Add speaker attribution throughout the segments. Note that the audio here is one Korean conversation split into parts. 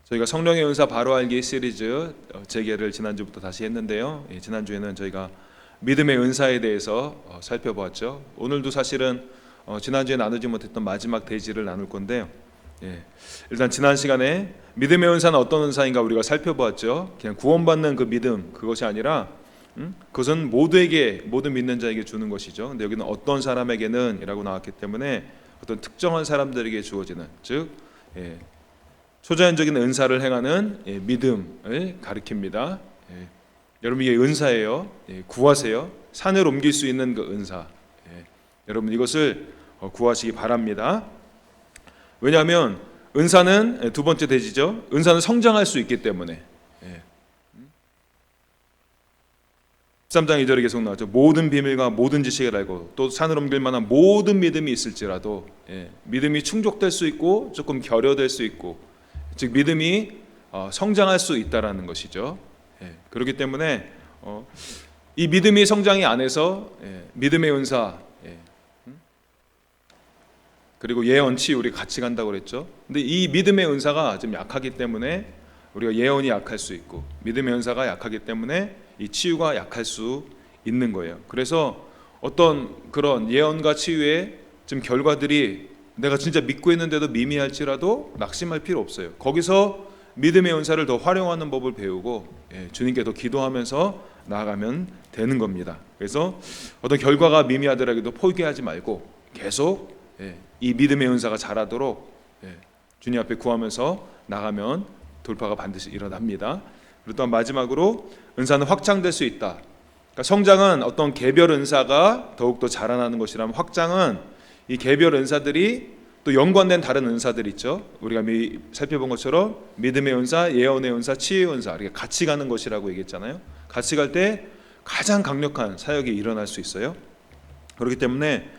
Speaker 1: 저희가 성령의 은사 바로 알기 시리즈 재개를 지난주부터 다시 했는데요. 지난주에는 저희가 믿음의 은사에 대해서 살펴보았죠. 오늘도 사실은 지난주에 나누지 못했던 마지막 대지를 나눌 건데요. 일단 지난 시간에 믿음의 은사는 어떤 은사인가 우리가 살펴보았죠. 그냥 구원받는 그 믿음, 그것이 아니라 그것은 모두에게, 모든 믿는 자에게 주는 것이죠. 근데 여기는 어떤 사람에게는 이라고 나왔기 때문에 어떤 특정한 사람들에게 주어지는, 즉 초자연적인 은사를 행하는 믿음을 가리킵니다. 여러분, 이게 은사예요. 구하세요. 산을 옮길 수 있는 그 은사. 여러분, 이것을 구하시기 바랍니다. 왜냐하면 은사는 두 번째 대지죠. 은사는 성장할 수 있기 때문에. 13장 2절에 계속 나왔죠. 모든 비밀과 모든 지식을 알고 또 산을 옮길 만한 모든 믿음이 있을지라도 믿음이 충족될 수 있고 조금 결여될 수 있고, 즉 믿음이 성장할 수 있다라는 것이죠. 그렇기 때문에 이 믿음이 성장이 안 해서 믿음의 은사 그리고 예언, 치유 우리 같이 간다고 그랬죠. 근데 이 믿음의 은사가 좀 약하기 때문에 우리가 예언이 약할 수 있고, 믿음의 은사가 약하기 때문에 이 치유가 약할 수 있는 거예요. 그래서 어떤 그런 예언과 치유의 좀 결과들이 내가 진짜 믿고 있는데도 미미할지라도 낙심할 필요 없어요. 거기서 믿음의 은사를 더 활용하는 법을 배우고 주님께 더 기도하면서 나아가면 되는 겁니다. 그래서 어떤 결과가 미미하더라도 포기하지 말고 계속 이 믿음의 은사가 자라도록 주님 앞에 구하면서 나가면 돌파가 반드시 일어납니다. 그리고 또 마지막으로 은사는 확장될 수 있다. 그러니까 성장은 어떤 개별 은사가 더욱더 자라나는 것이라면, 확장은 이 개별 은사들이 또 연관된 다른 은사들 있죠. 우리가 살펴본 것처럼 믿음의 은사, 예언의 은사, 치유의 은사, 이렇게 같이 가는 것이라고 얘기했잖아요. 같이 갈 때 가장 강력한 사역이 일어날 수 있어요. 그렇기 때문에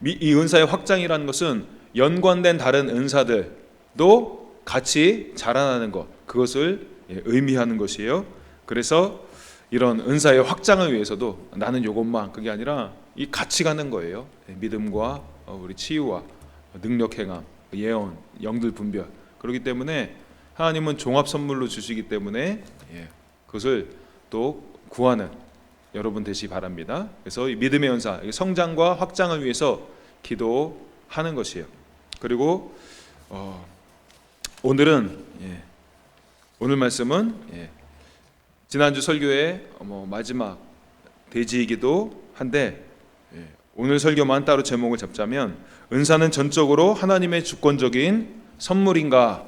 Speaker 1: 이 은사의 확장이라는 것은 연관된 다른 은사들도 같이 자라나는 것, 그것을 의미하는 것이에요. 그래서 이런 은사의 확장을 위해서도 나는 이것만, 그게 아니라 이 같이 가는 거예요. 믿음과 우리 치유와 능력 행함, 예언, 영들 분별. 그렇기 때문에 하나님은 종합 선물로 주시기 때문에 그것을 또 구하는 여러분 되시기 바랍니다. 그래서 이 믿음의 은사, 성장과 확장을 위해서 기도하는 것이에요. 그리고 오늘 말씀은 지난주 설교의 마지막 대지이기도 한데, 오늘 설교만 따로 제목을 잡자면 은사는 전적으로 하나님의 주권적인 선물인가,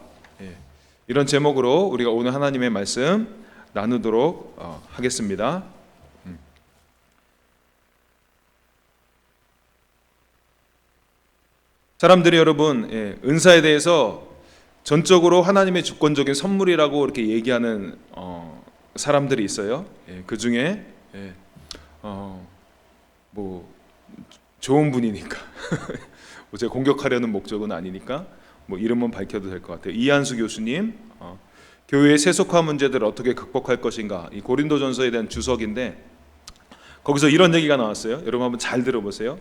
Speaker 1: 이런 제목으로 우리가 오늘 하나님의 말씀 나누도록 하겠습니다. 사람들이 여러분 은사에 대해서 전적으로 하나님의 주권적인 선물이라고 이렇게 얘기하는 사람들이 있어요. 그 중에 뭐 좋은 분이니까 제가 공격하려는 목적은 아니니까 뭐 이름은 밝혀도 될 것 같아요. 이한수 교수님, 교회의 세속화 문제들을 어떻게 극복할 것인가, 이 고린도전서에 대한 주석인데 거기서 이런 얘기가 나왔어요. 여러분 한번 잘 들어보세요.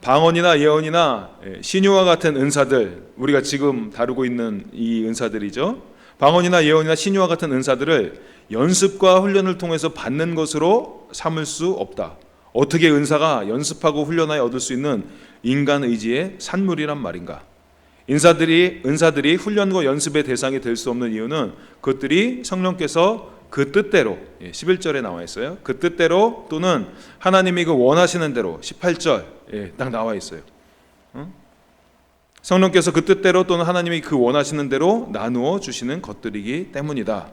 Speaker 1: 방언이나 예언이나 신유와 같은 은사들, 우리가 지금 다루고 있는 이 은사들이죠. 방언이나 예언이나 신유와 같은 은사들을 연습과 훈련을 통해서 받는 것으로 삼을 수 없다. 어떻게 은사가 연습하고 훈련하여 얻을 수 있는 인간 의지의 산물이란 말인가? 은사들이 훈련과 연습의 대상이 될 수 없는 이유는 그것들이 성령께서 그 뜻대로, 11절에 나와 있어요. 그 뜻대로 또는 하나님이 그 원하시는 대로, 18절 딱 나와 있어요. 성령께서 그 뜻대로 또는 하나님이 그 원하시는 대로 나누어 주시는 것들이기 때문이다.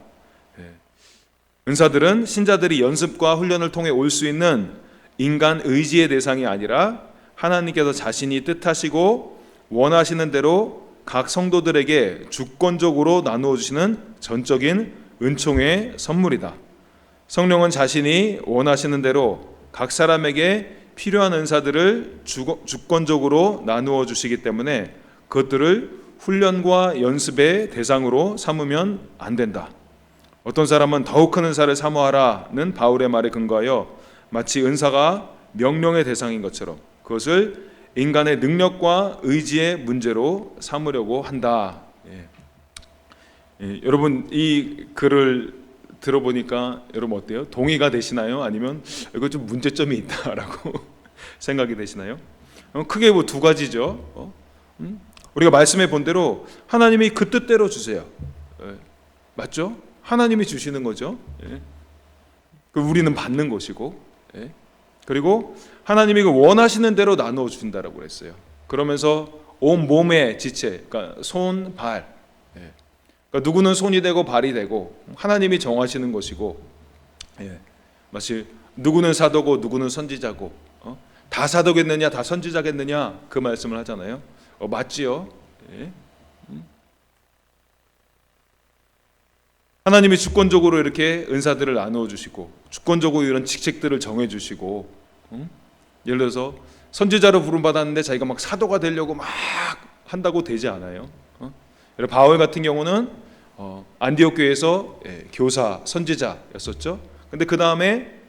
Speaker 1: 은사들은 신자들이 연습과 훈련을 통해 올 수 있는 인간 의지의 대상이 아니라 하나님께서 자신이 뜻하시고 원하시는 대로 각 성도들에게 주권적으로 나누어 주시는 전적인 은총의 선물이다. 성령은 자신이 원하시는 대로 각 사람에게 필요한 은사들을 주권적으로 나누어 주시기 때문에 그것들을 훈련과 연습의 대상으로 삼으면 안 된다. 어떤 사람은 더욱 큰 은사를 사모하라는 바울의 말에 근거하여 마치 은사가 명령의 대상인 것처럼 그것을 인간의 능력과 의지의 문제로 삼으려고 한다. 여러분 이 글을 들어보니까 여러분 어때요? 동의가 되시나요? 아니면 이거 좀 문제점이 있다라고 생각이 되시나요? 크게 뭐 두 가지죠. 우리가 말씀해 본 대로 하나님이 그 뜻대로 주세요. 맞죠? 하나님이 주시는 거죠. 우리는 받는 것이고, 그리고 하나님이 그 원하시는 대로 나누어 주신다라고 그랬어요. 그러면서 온 몸의 지체, 그러니까 손, 발, 그러니까 누구는 손이 되고 발이 되고 하나님이 정하시는 것이고, 마치 누구는 사도고 누구는 선지자고, 다 사도겠느냐 다 선지자겠느냐 그 말씀을 하잖아요. 맞지요? 하나님이 주권적으로 이렇게 은사들을 나누어 주시고 주권적으로 이런 직책들을 정해 주시고, 예를 들어서 선지자로 부름 받았는데 자기가 막 사도가 되려고 막 한다고 되지 않아요. 바울 같은 경우는 안디옥 교회에서 교사 선지자였었죠. 근데 그 다음에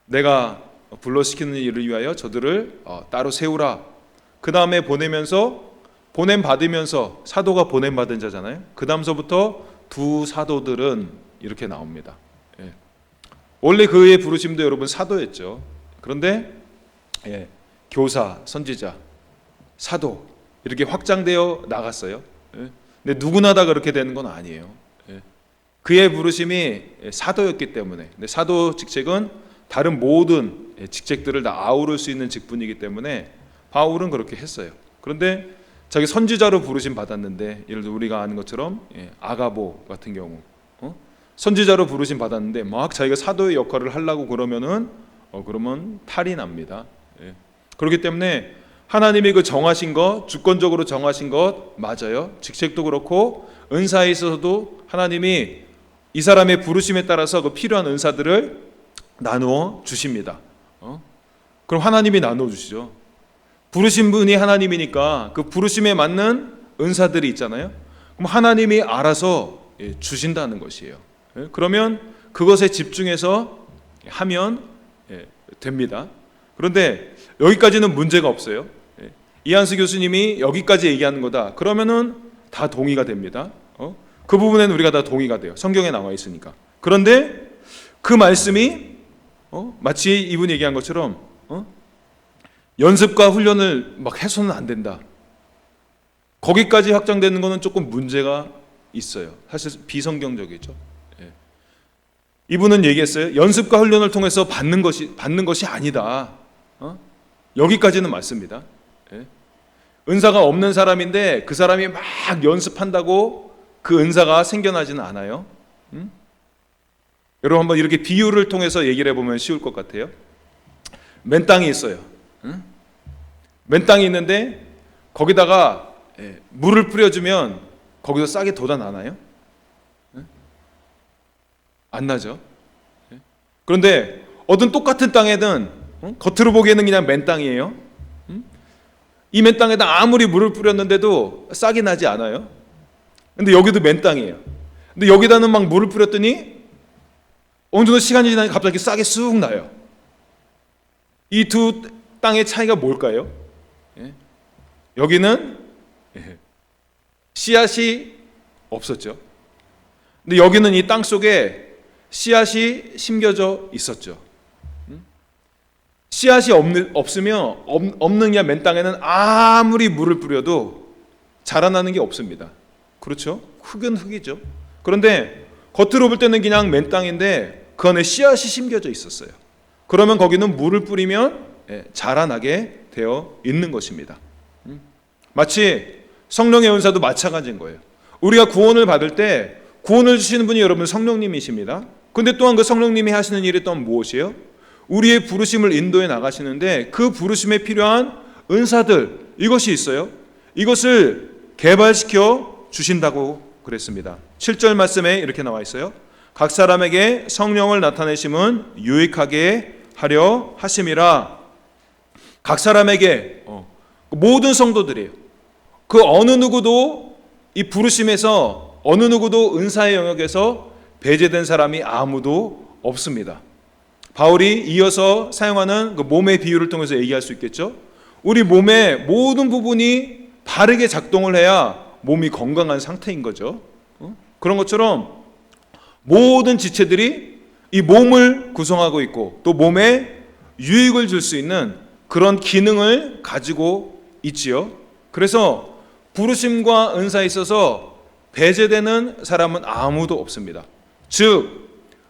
Speaker 1: 내가 불러시키는 일을 위하여 저들을 따로 세우라. 그 다음에 보내면서 보냄 받으면서 사도가 보냄 받은 자잖아요. 그 다음서부터 두 사도들은 이렇게 나옵니다. 원래 그의 부르심도 여러분 사도였죠. 그런데 교사, 선지자, 사도 이렇게 확장되어 나갔어요. 근데 누구나 다 그렇게 되는 건 아니에요. 그의 부르심이 사도였기 때문에, 근데 사도 직책은 다른 모든 직책들을 다 아우를 수 있는 직분이기 때문에 바울은 그렇게 했어요. 그런데 자기 선지자로 부르심 받았는데, 예를 들어 우리가 아는 것처럼 아가보 같은 경우 선지자로 부르심 받았는데 막 자기가 사도의 역할을 하려고 그러면은 그러면 탈이 납니다. 그렇기 때문에 하나님이 그 정하신 것, 주권적으로 정하신 것 맞아요. 직책도 그렇고 은사에 있어서도 하나님이 이 사람의 부르심에 따라서 그 필요한 은사들을 나누어 주십니다. 그럼 하나님이 나누어 주시죠. 부르신 분이 하나님이니까 그 부르심에 맞는 은사들이 있잖아요. 그럼 하나님이 알아서 주신다는 것이에요. 그러면 그것에 집중해서 하면 됩니다. 그런데 여기까지는 문제가 없어요. 이한수 교수님이 여기까지 얘기하는 거다. 그러면은 다 동의가 됩니다. 그 부분에는 우리가 다 동의가 돼요. 성경에 나와 있으니까. 그런데 그 말씀이 마치 이분이 얘기한 것처럼 연습과 훈련을 막 해서는 안 된다. 거기까지 확장되는 것은 조금 문제가 있어요. 사실 비성경적이죠. 이분은 얘기했어요. 연습과 훈련을 통해서 받는 것이 아니다. 여기까지는 맞습니다. 은사가 없는 사람인데 그 사람이 막 연습한다고 그 은사가 생겨나지는 않아요. 여러분 한번 이렇게 비유를 통해서 얘기를 해보면 쉬울 것 같아요. 맨 땅이 있어요. 맨 땅이 있는데 거기다가 물을 뿌려주면 거기서 싹이 돋아나나요? 안 나죠. 그런데 어떤 똑같은 땅에는 겉으로 보기에는 그냥 맨 땅이에요. 이 맨 땅에다 아무리 물을 뿌렸는데도 싹이 나지 않아요. 근데 여기도 맨 땅이에요. 근데 여기다는 막 물을 뿌렸더니 어느 정도 시간이 지나니까 갑자기 싹이 쑥 나요. 이 두 땅의 차이가 뭘까요? 여기는 씨앗이 없었죠. 근데 여기는 이 땅 속에 씨앗이 심겨져 있었죠. 씨앗이 없으면 없는 그냥 맨 땅에는 아무리 물을 뿌려도 자라나는 게 없습니다. 그렇죠? 흙은 흙이죠. 그런데 겉으로 볼 때는 그냥 맨 땅인데 그 안에 씨앗이 심겨져 있었어요. 그러면 거기는 물을 뿌리면 자라나게 되어 있는 것입니다. 마치 성령의 은사도 마찬가지인 거예요. 우리가 구원을 받을 때 구원을 주시는 분이 여러분 성령님이십니다. 근데 또한 그 성령님이 하시는 일이 또한 무엇이에요? 우리의 부르심을 인도해 나가시는데 그 부르심에 필요한 은사들, 이것이 있어요. 이것을 개발시켜 주신다고 그랬습니다. 7절 말씀에 이렇게 나와 있어요. 각 사람에게 성령을 나타내심은 유익하게 하려 하심이라. 각 사람에게 모든 성도들이에요. 그 어느 누구도 이 부르심에서 어느 누구도 은사의 영역에서 배제된 사람이 아무도 없습니다. 바울이 이어서 사용하는 그 몸의 비유를 통해서 얘기할 수 있겠죠. 우리 몸의 모든 부분이 바르게 작동을 해야 몸이 건강한 상태인 거죠. 그런 것처럼 모든 지체들이 이 몸을 구성하고 있고 또 몸에 유익을 줄 수 있는 그런 기능을 가지고 있지요. 그래서 부르심과 은사에 있어서 배제되는 사람은 아무도 없습니다. 즉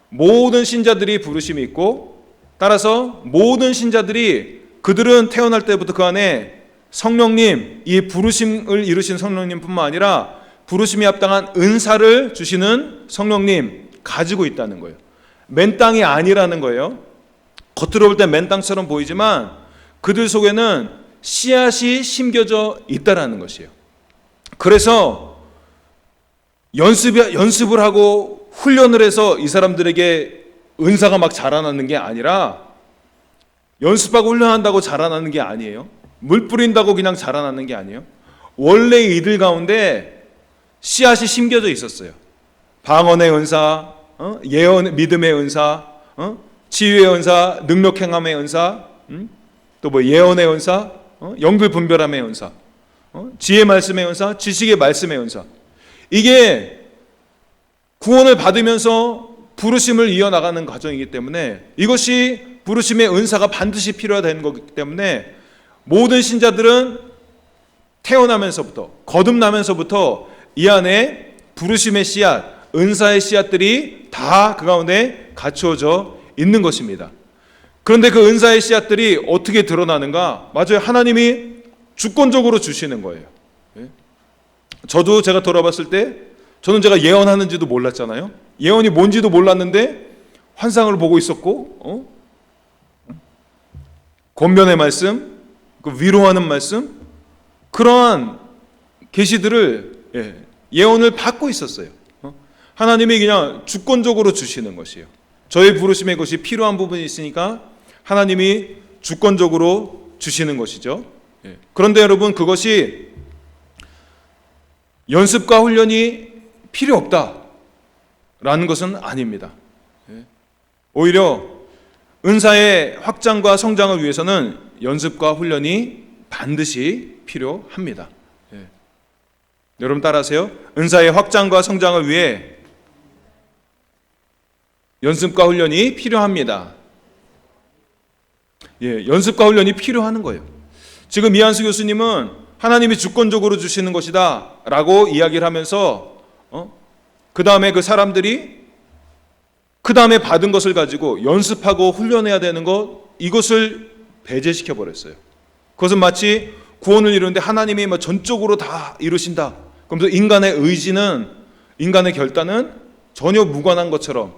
Speaker 1: 모든 신자들이 부르심이 있고 따라서 모든 신자들이 그들은 태어날 때부터 그 안에 성령님, 이 부르심을 이루신 성령님뿐만 아니라 부르심에 합당한 은사를 주시는 성령님 가지고 있다는 거예요. 맨 땅이 아니라는 거예요. 겉으로 볼 때 맨 땅처럼 보이지만 그들 속에는 씨앗이 심겨져 있다라는 것이에요. 그래서 연습을 하고 훈련을 해서 이 사람들에게 은사가 막 자라나는 게 아니라 연습하고 훈련한다고 자라나는 게 아니에요. 물 뿌린다고 그냥 자라나는 게 아니에요. 원래 이들 가운데 씨앗이 심겨져 있었어요. 방언의 은사, 예언, 믿음의 은사, 치유의 은사, 능력 행함의 은사, 또 뭐 예언의 은사, 영들 분별함의 은사, 지혜 말씀의 은사, 지식의 말씀의 은사. 이게 구원을 받으면서 부르심을 이어나가는 과정이기 때문에 이것이 부르심의 은사가 반드시 필요하다는 거기 때문에 모든 신자들은 태어나면서부터 거듭나면서부터 이 안에 부르심의 씨앗, 은사의 씨앗들이 다 그 가운데 갖추어져 있는 것입니다. 그런데 그 은사의 씨앗들이 어떻게 드러나는가? 맞아요. 하나님이 주권적으로 주시는 거예요. 저도 제가 돌아봤을 때 저는 제가 예언하는지도 몰랐잖아요. 예언이 뭔지도 몰랐는데 환상을 보고 있었고 권면의 말씀, 그 위로하는 말씀, 그러한 계시들을 예언을 받고 있었어요. 하나님이 그냥 주권적으로 주시는 것이에요. 저희 부르심의 것이 필요한 부분이 있으니까 하나님이 주권적으로 주시는 것이죠. 그런데 여러분, 그것이 연습과 훈련이 필요 없다라는 것은 아닙니다. 오히려 은사의 확장과 성장을 위해서는 연습과 훈련이 반드시 필요합니다. 여러분 따라하세요. 은사의 확장과 성장을 위해 연습과 훈련이 필요합니다. 연습과 훈련이 필요하는 거예요. 지금 이한수 교수님은 하나님이 주권적으로 주시는 것이다 라고 이야기를 하면서 그 다음에 그 사람들이 그 다음에 받은 것을 가지고 연습하고 훈련해야 되는 것, 이것을 배제시켜 버렸어요. 그것은 마치 구원을 이루는데 하나님이 뭐 전적으로 다 이루신다, 그러면서 인간의 의지는, 인간의 결단은 전혀 무관한 것처럼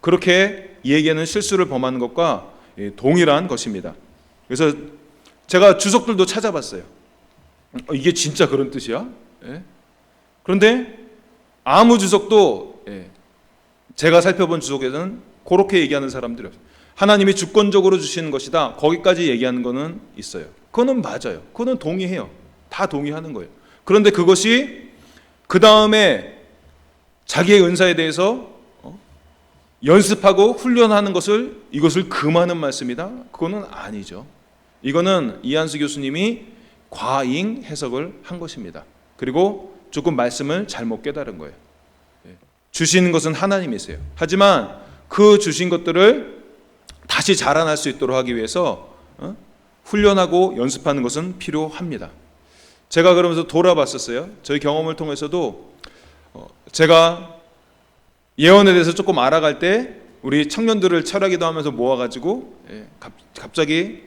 Speaker 1: 그렇게 얘기하는 실수를 범하는 것과 동일한 것입니다. 그래서 제가 주석들도 찾아봤어요. 이게 진짜 그런 뜻이야? 그런데 아무 주석도 제가 살펴본 주석에서는 그렇게 얘기하는 사람들이 없어요. 하나님이 주권적으로 주시는 것이다, 거기까지 얘기하는 거는 있어요. 그거는 맞아요. 그거는 동의해요. 다 동의하는 거예요. 그런데 그것이 그 다음에 자기의 은사에 대해서 연습하고 훈련하는 것을, 이것을 금하는 말씀이다? 그거는 아니죠. 이거는 이한수 교수님이 과잉 해석을 한 것입니다. 그리고 조금 말씀을 잘못 깨달은 거예요. 주시는 것은 하나님이세요. 하지만 그 주신 것들을 다시 자라날 수 있도록 하기 위해서 훈련하고 연습하는 것은 필요합니다. 제가 그러면서 돌아봤었어요. 저희 경험을 통해서도 제가 예언에 대해서 조금 알아갈 때 우리 청년들을 철학기도 하면서 모아가지고 갑자기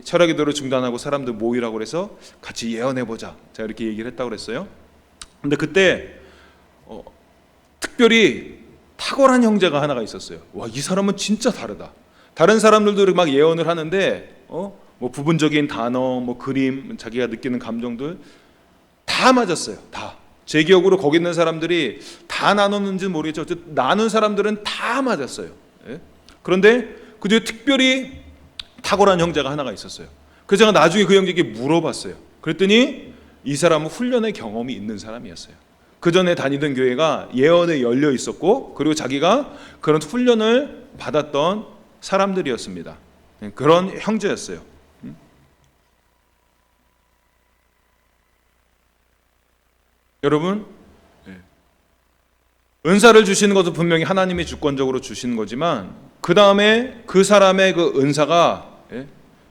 Speaker 1: 철학기도를 중단하고 사람들 모이라고 그래서 같이 예언해보자, 제가 이렇게 얘기를 했다고 그랬어요. 근데 그때 특별히 탁월한 형제가 하나가 있었어요. 와, 이 사람은 진짜 다르다. 다른 사람들도 막 예언을 하는데 뭐 부분적인 단어, 뭐 그림, 자기가 느끼는 감정들 다 맞았어요. 다. 제 기억으로 거기 있는 사람들이 다 나눴는지는 모르겠죠. 어쨌든 나눈 사람들은 다 맞았어요. 그런데 그 중에 특별히 탁월한 형제가 하나가 있었어요. 그래서 제가 나중에 그 형제에게 물어봤어요. 그랬더니 이 사람은 훈련의 경험이 있는 사람이었어요. 그 전에 다니던 교회가 예언에 열려 있었고, 그리고 자기가 그런 훈련을 받았던 사람들이었습니다. 그런 형제였어요. 여러분, 은사를 주시는 것도 분명히 하나님이 주권적으로 주시는 거지만 그 다음에 그 사람의 그 은사가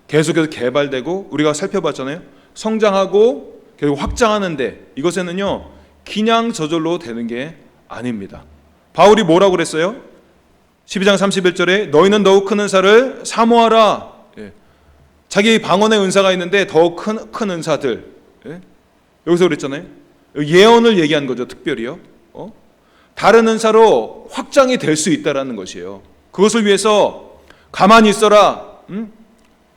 Speaker 1: 계속해서 개발되고 우리가 살펴봤잖아요. 성장하고 결국 확장하는데 이것에는요 그냥 저절로 되는 게 아닙니다. 바울이 뭐라고 그랬어요? 12장 31절에 너희는 더욱 큰 은사를 사모하라. 자기 방언의 은사가 있는데 더욱 큰 은사들. 여기서 그랬잖아요. 예언을 얘기한 거죠. 특별히요. 다른 은사로 확장이 될 수 있다라는 것이에요. 그것을 위해서 가만히 있어라.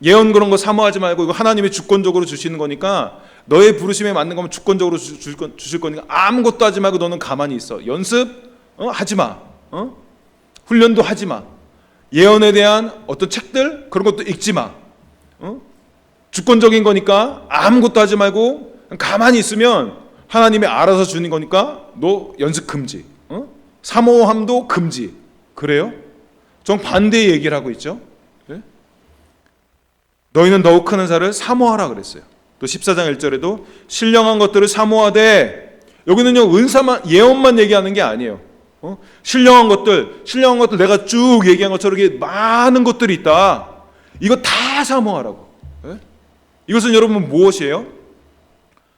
Speaker 1: 예언 그런 거 사모하지 말고 이거 하나님이 주권적으로 주시는 거니까 너의 부르심에 맞는 거면 주권적으로 주실 거니까 아무것도 하지 말고 너는 가만히 있어. 연습 하지 마. 훈련도 하지 마. 예언에 대한 어떤 책들 그런 것도 읽지 마. 주권적인 거니까 아무것도 하지 말고 가만히 있으면 하나님이 알아서 주는 거니까 너 연습 금지. 사모함도 금지. 그래요? 정 반대의 얘기를 하고 있죠. 너희는 더욱 큰 은사를 사모하라 그랬어요. 또 14장 1절에도 신령한 것들을 사모하되, 여기는요 은사만 예언만 얘기하는 게 아니에요. 신령한 것들 내가 쭉 얘기한 것처럼 이렇게 많은 것들이 있다. 이거 다 사모하라고. 이것은 여러분 무엇이에요?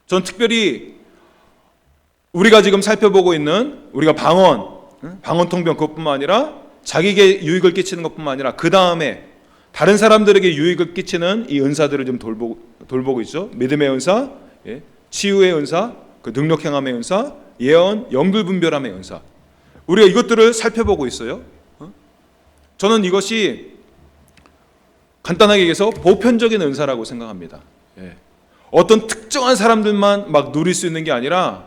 Speaker 1: 전 특별히 우리가 지금 살펴보고 있는 우리가 방언통변 그것뿐만 아니라 자기에게 유익을 끼치는 것뿐만 아니라 그 다음에 다른 사람들에게 유익을 끼치는 이 은사들을 좀 돌보고 있죠. 믿음의 은사, 치유의 은사, 그 능력행함의 은사, 예언, 영들분별함의 은사. 우리가 이것들을 살펴보고 있어요. 저는 이것이 간단하게 얘기해서 보편적인 은사라고 생각합니다. 어떤 특정한 사람들만 막 누릴 수 있는 게 아니라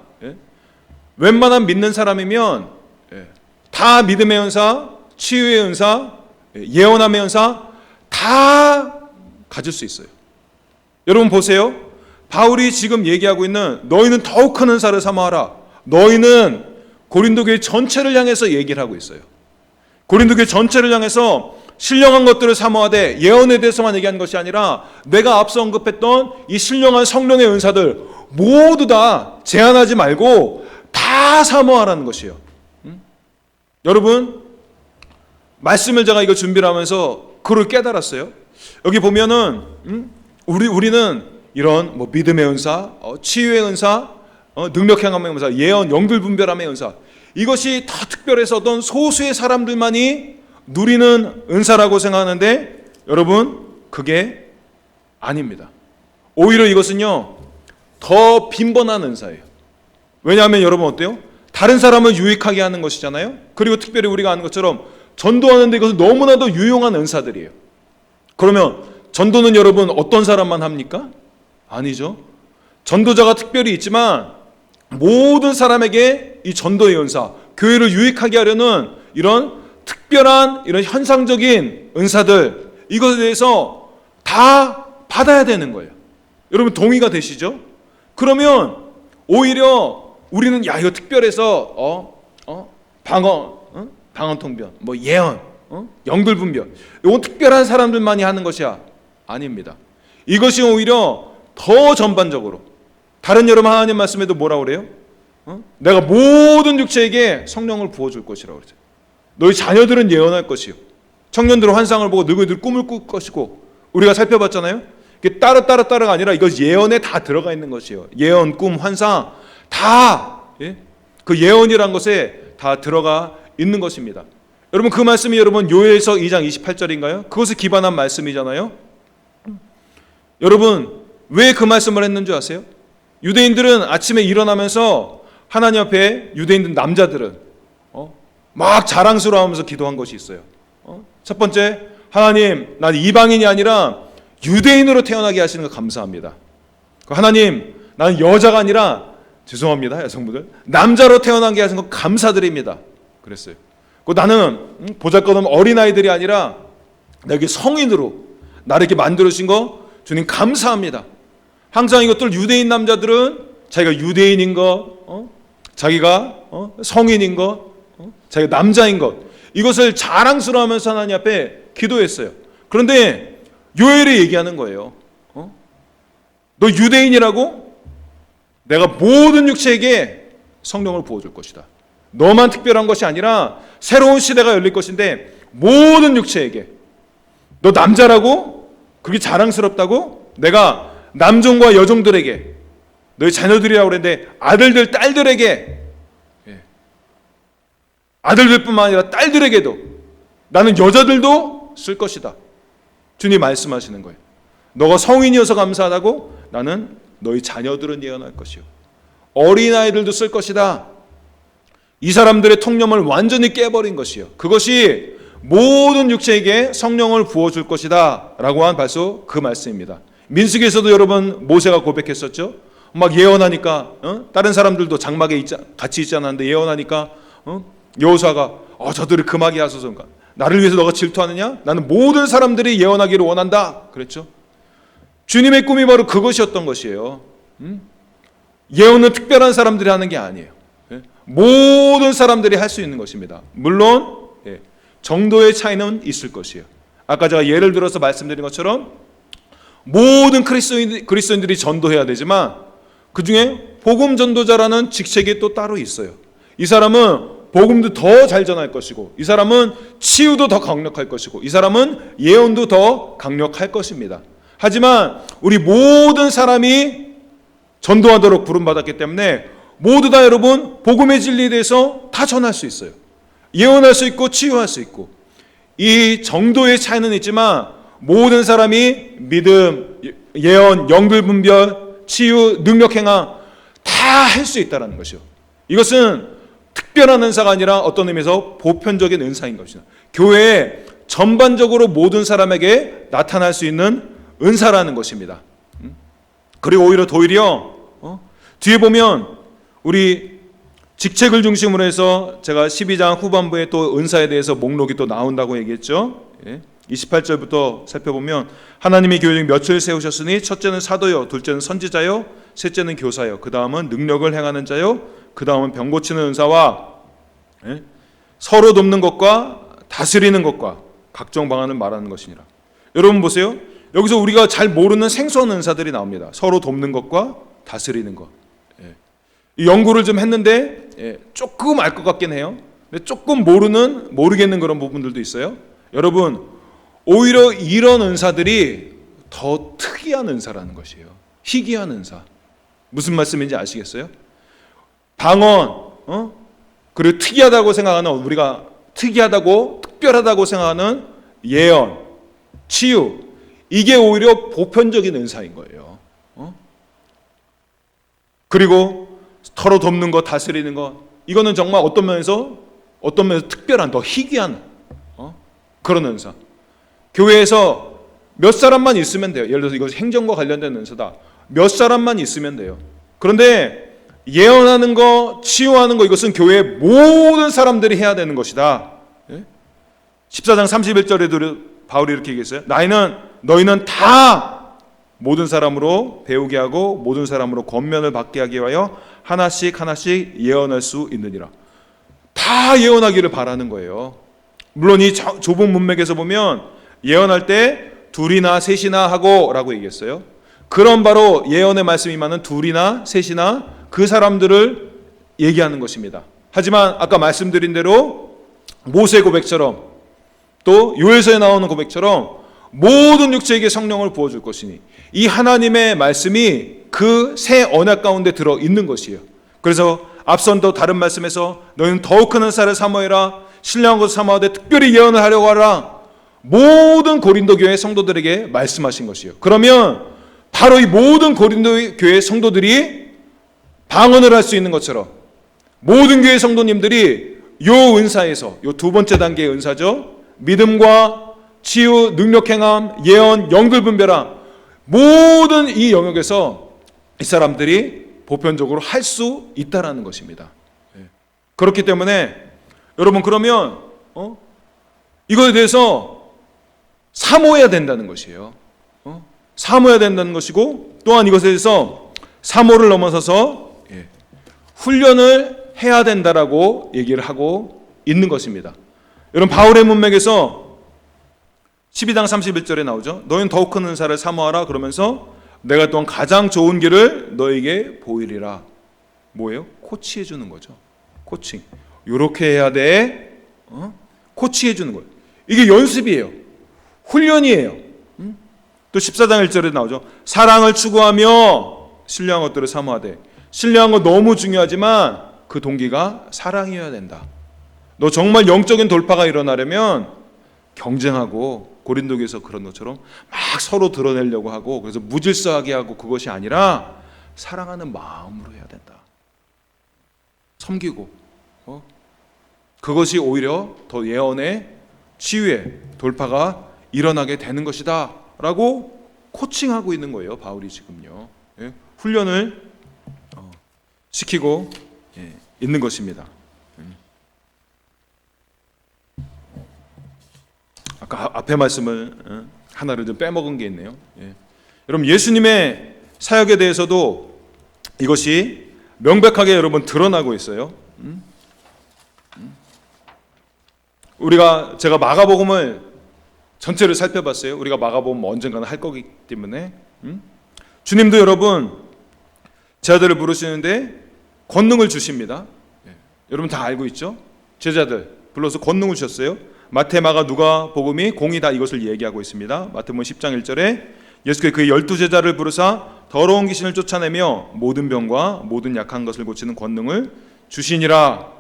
Speaker 1: 웬만한 믿는 사람이면 다 믿음의 은사, 치유의 은사, 예언함의 은사 다 가질 수 있어요. 여러분 보세요. 바울이 지금 얘기하고 있는 너희는 더욱 큰 은사를 사모하라. 너희는 고린도 교회 전체를 향해서 얘기를 하고 있어요. 고린도 교회 전체를 향해서 신령한 것들을 사모하되 예언에 대해서만 얘기하는 것이 아니라 내가 앞서 언급했던 이 신령한 성령의 은사들 모두 다 제한하지 말고 다 사모하라는 것이에요. 여러분 말씀을 제가 이거 준비를 하면서 그걸 깨달았어요. 여기 보면은 우리는 이런 뭐 믿음의 은사, 치유의 은사, 능력행함의 은사, 예언, 영들분별함의 은사, 이것이 더 특별해서 어떤 소수의 사람들만이 누리는 은사라고 생각하는데 여러분 그게 아닙니다. 오히려 이것은요 더 빈번한 은사예요. 왜냐하면 여러분 어때요? 다른 사람을 유익하게 하는 것이잖아요. 그리고 특별히 우리가 아는 것처럼 전도하는데 이것은 너무나도 유용한 은사들이에요. 그러면 전도는 여러분 어떤 사람만 합니까? 아니죠. 전도자가 특별히 있지만 모든 사람에게 이 전도의 은사, 교회를 유익하게 하려는 이런 특별한 이런 현상적인 은사들, 이것에 대해서 다 받아야 되는 거예요. 여러분 동의가 되시죠? 그러면 오히려 우리는 야 이거 특별해서 방언통변, 뭐 예언, 영들분별, 이건 특별한 사람들만이 하는 것이야. 아닙니다. 이것이 오히려 더 전반적으로 다른 여러분 하나님 말씀에도 뭐라고 그래요? 내가 모든 육체에게 성령을 부어줄 것이라고 그러죠. 너희 자녀들은 예언할 것이요, 청년들은 환상을 보고 너희들 꿈을 꿀 것이고. 우리가 살펴봤잖아요. 이게 따로가 아니라 이것 예언에 다 들어가 있는 것이에요. 예언, 꿈, 환상 다 그 예언이란 것에 다 들어가 있는 것입니다. 여러분 그 말씀이 여러분 요엘서 2장 28절인가요? 그것을 기반한 말씀이잖아요. 여러분 왜 그 말씀을 했는 줄 아세요? 유대인들은 아침에 일어나면서 하나님 앞에 유대인들 남자들은 막 자랑스러워하면서 기도한 것이 있어요. 첫 번째, 하나님 난 이방인이 아니라 유대인으로 태어나게 하시는 거 감사합니다. 하나님 나는 여자가 아니라, 죄송합니다 여성분들, 남자로 태어나게 하신 거 감사드립니다. 그랬어요. 나는 보잘것없는 어린아이들이 아니라 내게 성인으로 나를 이렇게 만들어주신 거 주님 감사합니다. 항상 이것들 유대인 남자들은 자기가 유대인인 것, 자기가 성인인 것, 자기가 남자인 것, 이것을 자랑스러워하면서 하나님 앞에 기도했어요. 그런데 요엘이 얘기하는 거예요. 너 유대인이라고? 내가 모든 육체에게 성령을 부어줄 것이다. 너만 특별한 것이 아니라 새로운 시대가 열릴 것인데 모든 육체에게 너 남자라고? 그게 자랑스럽다고? 내가 남종과 여종들에게 너희 자녀들이라고 그랬는데 아들들 딸들에게 아들들뿐만 아니라 딸들에게도 나는 여자들도 쓸 것이다. 주님 말씀하시는 거예요. 너가 성인이어서 감사하다고 나는 너희 자녀들은 예언할 것이요 어린아이들도 쓸 것이다. 이 사람들의 통념을 완전히 깨버린 것이요 그것이 모든 육체에게 성령을 부어줄 것이다 라고 한 바로 그 말씀입니다. 민수기에서도 여러분 모세가 고백했었죠. 막 예언하니까 다른 사람들도 장막에 같이 있지 않았는데 예언하니까 여호수아가 저들을 금하게 하소서인가. 나를 위해서 너가 질투하느냐? 나는 모든 사람들이 예언하기를 원한다 그랬죠. 주님의 꿈이 바로 그것이었던 것이에요. 예언은 특별한 사람들이 하는 게 아니에요. 모든 사람들이 할 수 있는 것입니다. 물론 정도의 차이는 있을 것이에요. 아까 제가 예를 들어서 말씀드린 것처럼 모든 그리스도인들이 전도해야 되지만 그 중에 복음 전도자라는 직책이 또 따로 있어요. 이 사람은 복음도 더 잘 전할 것이고 이 사람은 치유도 더 강력할 것이고 이 사람은 예언도 더 강력할 것입니다. 하지만 우리 모든 사람이 전도하도록 부름받았기 때문에 모두 다 여러분 복음의 진리에 대해서 다 전할 수 있어요. 예언할 수 있고 치유할 수 있고 이 정도의 차이는 있지만 모든 사람이 믿음, 예언, 영들 분별, 치유, 능력 행함 다 할 수 있다는 것이요. 이것은 특별한 은사가 아니라 어떤 의미에서 보편적인 은사인 것이다. 교회에 전반적으로 모든 사람에게 나타날 수 있는 은사라는 것입니다. 그리고 오히려 뒤에 보면 우리 직책을 중심으로 해서 제가 12장 후반부에 또 은사에 대해서 목록이 또 나온다고 얘기했죠. 28절부터 살펴보면 하나님이 교회 중 몇을 세우셨으니 첫째는 사도요, 둘째는 선지자요, 셋째는 교사요, 그 다음은 능력을 행하는 자요, 그 다음은 병 고치는 은사와 서로 돕는 것과 다스리는 것과 각종 방안을 말하는 것이니라. 여러분 보세요. 여기서 우리가 잘 모르는 생소한 은사들이 나옵니다. 서로 돕는 것과 다스리는 것. 연구를 좀 했는데 조금 알 것 같긴 해요. 근데 조금 모르겠는 그런 부분들도 있어요. 여러분 오히려 이런 은사들이 더 특이한 은사라는 것이에요. 희귀한 은사. 무슨 말씀인지 아시겠어요? 방언, 그리고 특이하다고 생각하는 우리가 특이하다고 특별하다고 생각하는 예언, 치유 이게 오히려 보편적인 은사인 거예요. 그리고 서로 돕는 것, 다스리는 것 이거는 정말 어떤 면에서 특별한 더 희귀한 그런 은사. 교회에서 몇 사람만 있으면 돼요. 예를 들어서 이것이 행정과 관련된 은사다. 몇 사람만 있으면 돼요. 그런데 예언하는 거, 치유하는 거 이것은 교회의 모든 사람들이 해야 되는 것이다. 14장 31절에도 바울이 이렇게 얘기했어요. 너희는 다 모든 사람으로 배우게 하고 모든 사람으로 권면을 받게 하기 위하여 하나씩 예언할 수 있느니라. 다 예언하기를 바라는 거예요. 물론 이 좁은 문맥에서 보면 예언할 때 둘이나 셋이나 하고 라고 얘기했어요. 그런 바로 예언의 말씀이 많은 둘이나 셋이나 그 사람들을 얘기하는 것입니다. 하지만 아까 말씀드린 대로 모세 고백처럼 또 요엘서에 나오는 고백처럼 모든 육체에게 성령을 부어줄 것이니 이 하나님의 말씀이 그 새 언약 가운데 들어 있는 것이에요. 그래서 앞선도 다른 말씀에서 너희는 더욱 큰 은사를 사모해라, 신령한 것을 사모하되 특별히 예언을 하려고 하라, 모든 고린도 교회 성도들에게 말씀하신 것이에요. 그러면 바로 이 모든 고린도 교회 성도들이 방언을 할 수 있는 것처럼 모든 교회 성도님들이 요 은사에서 요 두 번째 단계의 은사죠. 믿음과 치유, 능력 행함, 예언, 영들 분별함 모든 이 영역에서 이 사람들이 보편적으로 할 수 있다라는 것입니다. 그렇기 때문에 여러분 그러면 이거에 대해서 사모해야 된다는 것이에요. 사모해야 된다는 것이고 또한 이것에 대해서 사모를 넘어서서 훈련을 해야 된다라고 얘기를 하고 있는 것입니다. 여러분 바울의 문맥에서 12장 31절에 나오죠. 너희는 더욱 큰 은사를 사모하라 그러면서 내가 또한 가장 좋은 길을 너에게 보이리라. 뭐예요? 코치해 주는 거죠. 코칭. 요렇게 해야 돼. 코치해 주는 거예요. 이게 연습이에요. 훈련이에요. 또 14장 1절에 나오죠. 사랑을 추구하며 신령한 것들을 사모하되. 신령한 거 너무 중요하지만 그 동기가 사랑이어야 된다. 너 정말 영적인 돌파가 일어나려면 경쟁하고, 고린도교에서 그런 것처럼 막 서로 드러내려고 하고, 그래서 무질서하게 하고, 그것이 아니라 사랑하는 마음으로 해야 된다. 섬기고, 그것이 오히려 더 예언의 치유의 돌파가 일어나게 되는 것이다 라고 코칭하고 있는 거예요. 바울이 지금요. 훈련을 시키고 있는 것입니다. 아까 앞에 말씀을 하나를 좀 빼먹은 게 있네요. 여러분, 예수님의 사역에 대해서도 이것이 명백하게 여러분 드러나고 있어요. 제가 마가복음을 전체를 살펴봤어요. 우리가 마가복음 언젠가는 할 거기 때문에. 주님도 여러분 제자들을 부르시는데 권능을 주십니다. 여러분 다 알고 있죠? 제자들 불러서 권능을 주셨어요. 마태, 마가, 누가 복음이 공이 다 이것을 얘기하고 있습니다. 마태복음 10장 1절에 예수께서 그의 12제자를 부르사 더러운 귀신을 쫓아내며 모든 병과 모든 약한 것을 고치는 권능을 주시니라.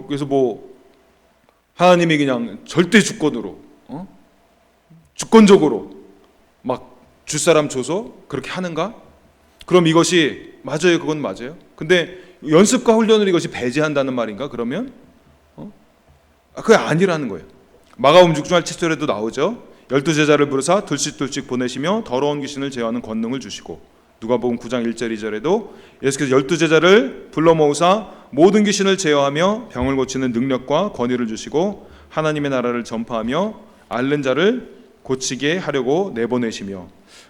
Speaker 1: 그래서 하나님이 그냥 절대 주권으로, 주권적으로 막 줄 사람 줘서 그렇게 하는가? 그럼 이것이 맞아요? 그건 맞아요? 근데 연습과 훈련을 이것이 배제한다는 말인가? 그러면 그게 아니라는 거예요. 마가복음 6장 7절에도 나오죠. 12제자를 부르사 둘씩 보내시며 더러운 귀신을 제어하는 권능을 주시고, 누가복음 9장 1절 2절에도 예수께서 12제자를 불러 모으사 모든 귀신을 제어하며 병을 고치는 능력과 권위를 주시고 하나님의 나라를 전파하며 앓는 자를 고치게 하려고 내보내시며.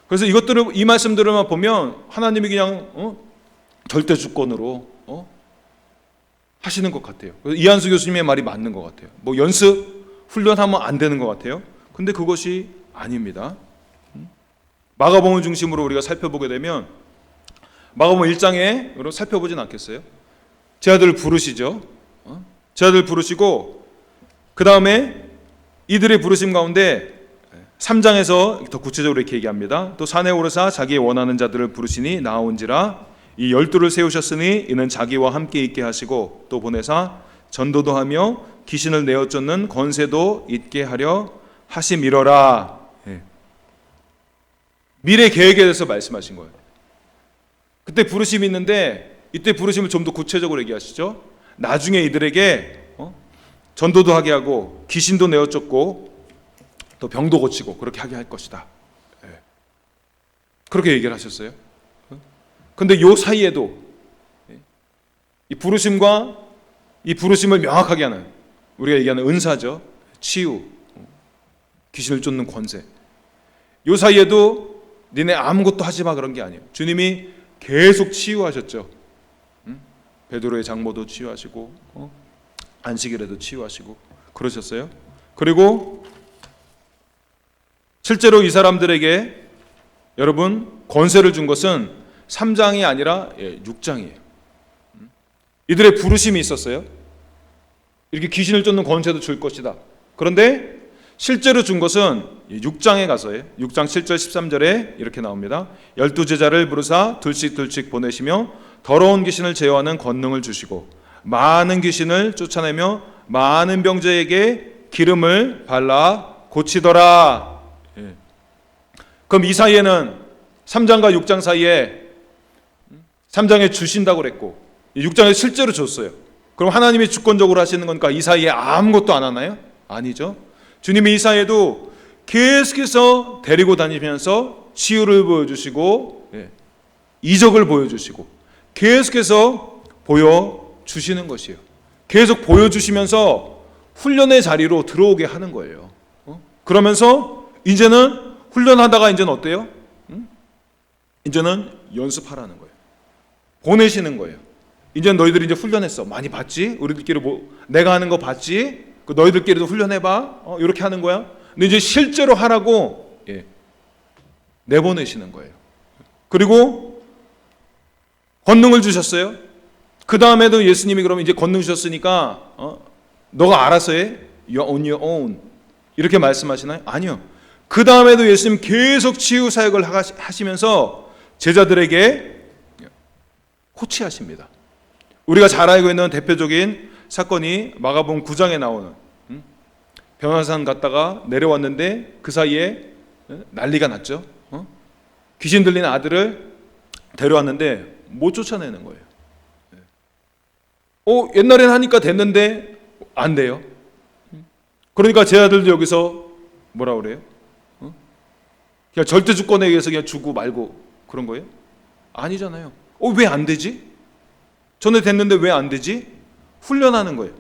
Speaker 1: 그래서 이 말씀들만 보면 하나님이 그냥 절대 주권으로 하시는 것 같아요. 이한수 교수님의 말이 맞는 것 같아요. 연습, 훈련하면 안 되는 것 같아요. 근데 그것이 아닙니다. 마가복음 중심으로 우리가 살펴보게 되면 마가복음 1장에 여러분 살펴보진 않겠어요? 제자들을 부르시죠. 제자들 부르시고 그 다음에 이들의 부르심 가운데 3장에서 더 구체적으로 이렇게 얘기합니다. 또 산에 오르사 자기의 원하는 자들을 부르시니 나아온지라. 이 12를 세우셨으니 이는 자기와 함께 있게 하시고 또 보내사 전도도 하며 귀신을 내어 쫓는 권세도 있게 하려 하심이러라. 미래 계획에 대해서 말씀하신 거예요. 그때 부르심이 있는데 이때 부르심을 좀 더 구체적으로 얘기하시죠. 나중에 이들에게 전도도 하게 하고 귀신도 내어 쫓고 또 병도 고치고 그렇게 하게 할 것이다. 그렇게 얘기를 하셨어요. 근데 요 사이에도 이 부르심과 이 부르심을 명확하게 하는, 우리가 얘기하는 은사죠. 치유, 귀신을 쫓는 권세. 요 사이에도 니네 아무것도 하지 마 그런 게 아니에요. 주님이 계속 치유하셨죠. 베드로의 장모도 치유하시고 안식일에도 치유하시고 그러셨어요. 그리고 실제로 이 사람들에게 여러분 권세를 준 것은 3장이 아니라 6장이에요. 이들의 부르심이 있었어요. 이렇게 귀신을 쫓는 권세도 줄 것이다. 그런데 실제로 준 것은 6장에 가서예요. 6장 7절 13절에 이렇게 나옵니다. 12제자를 부르사 둘씩 보내시며 더러운 귀신을 제어하는 권능을 주시고 많은 귀신을 쫓아내며 많은 병자에게 기름을 발라 고치더라. 그럼 이 사이에는 3장과 6장 사이에 3장에 주신다고 그랬고 6장에 실제로 줬어요. 그럼 하나님이 주권적으로 하시는 거니까 이 사이에 아무것도 안 하나요? 아니죠. 주님이 이 사이에도 계속해서 데리고 다니면서 치유를 보여주시고 이적을 보여주시고 계속해서 보여주시는 것이에요. 계속 보여주시면서 훈련의 자리로 들어오게 하는 거예요. 그러면서 이제는 훈련하다가 이제는 어때요? 이제는 연습하라는 거예요. 보내시는 거예요. 이제 너희들이 이제 훈련했어. 많이 봤지? 우리들끼리 내가 하는 거 봤지? 너희들끼리도 훈련해봐. 이렇게 하는 거야. 근데 이제 실제로 하라고 내보내시는 거예요. 그리고 권능을 주셨어요. 그 다음에도 예수님이 그러면 이제 권능 주셨으니까 너가 알아서 해, you're on your own, 이렇게 말씀하시나요? 아니요. 그 다음에도 예수님 계속 치유 사역을 하시면서 제자들에게 호치하십니다. 우리가 잘 알고 있는 대표적인 사건이 마가복음 9장에 나오는 변화산 갔다가 내려왔는데 그 사이에 난리가 났죠. 귀신 들린 아들을 데려왔는데 못 쫓아내는 거예요. 옛날엔 하니까 됐는데 안 돼요. 그러니까 제 아들도 여기서 뭐라 그래요? 그냥 절대 주권에 의해서 그냥 주고 말고 그런 거예요? 아니잖아요. 왜 안 되지? 전에 됐는데 왜 안 되지? 훈련하는 거예요.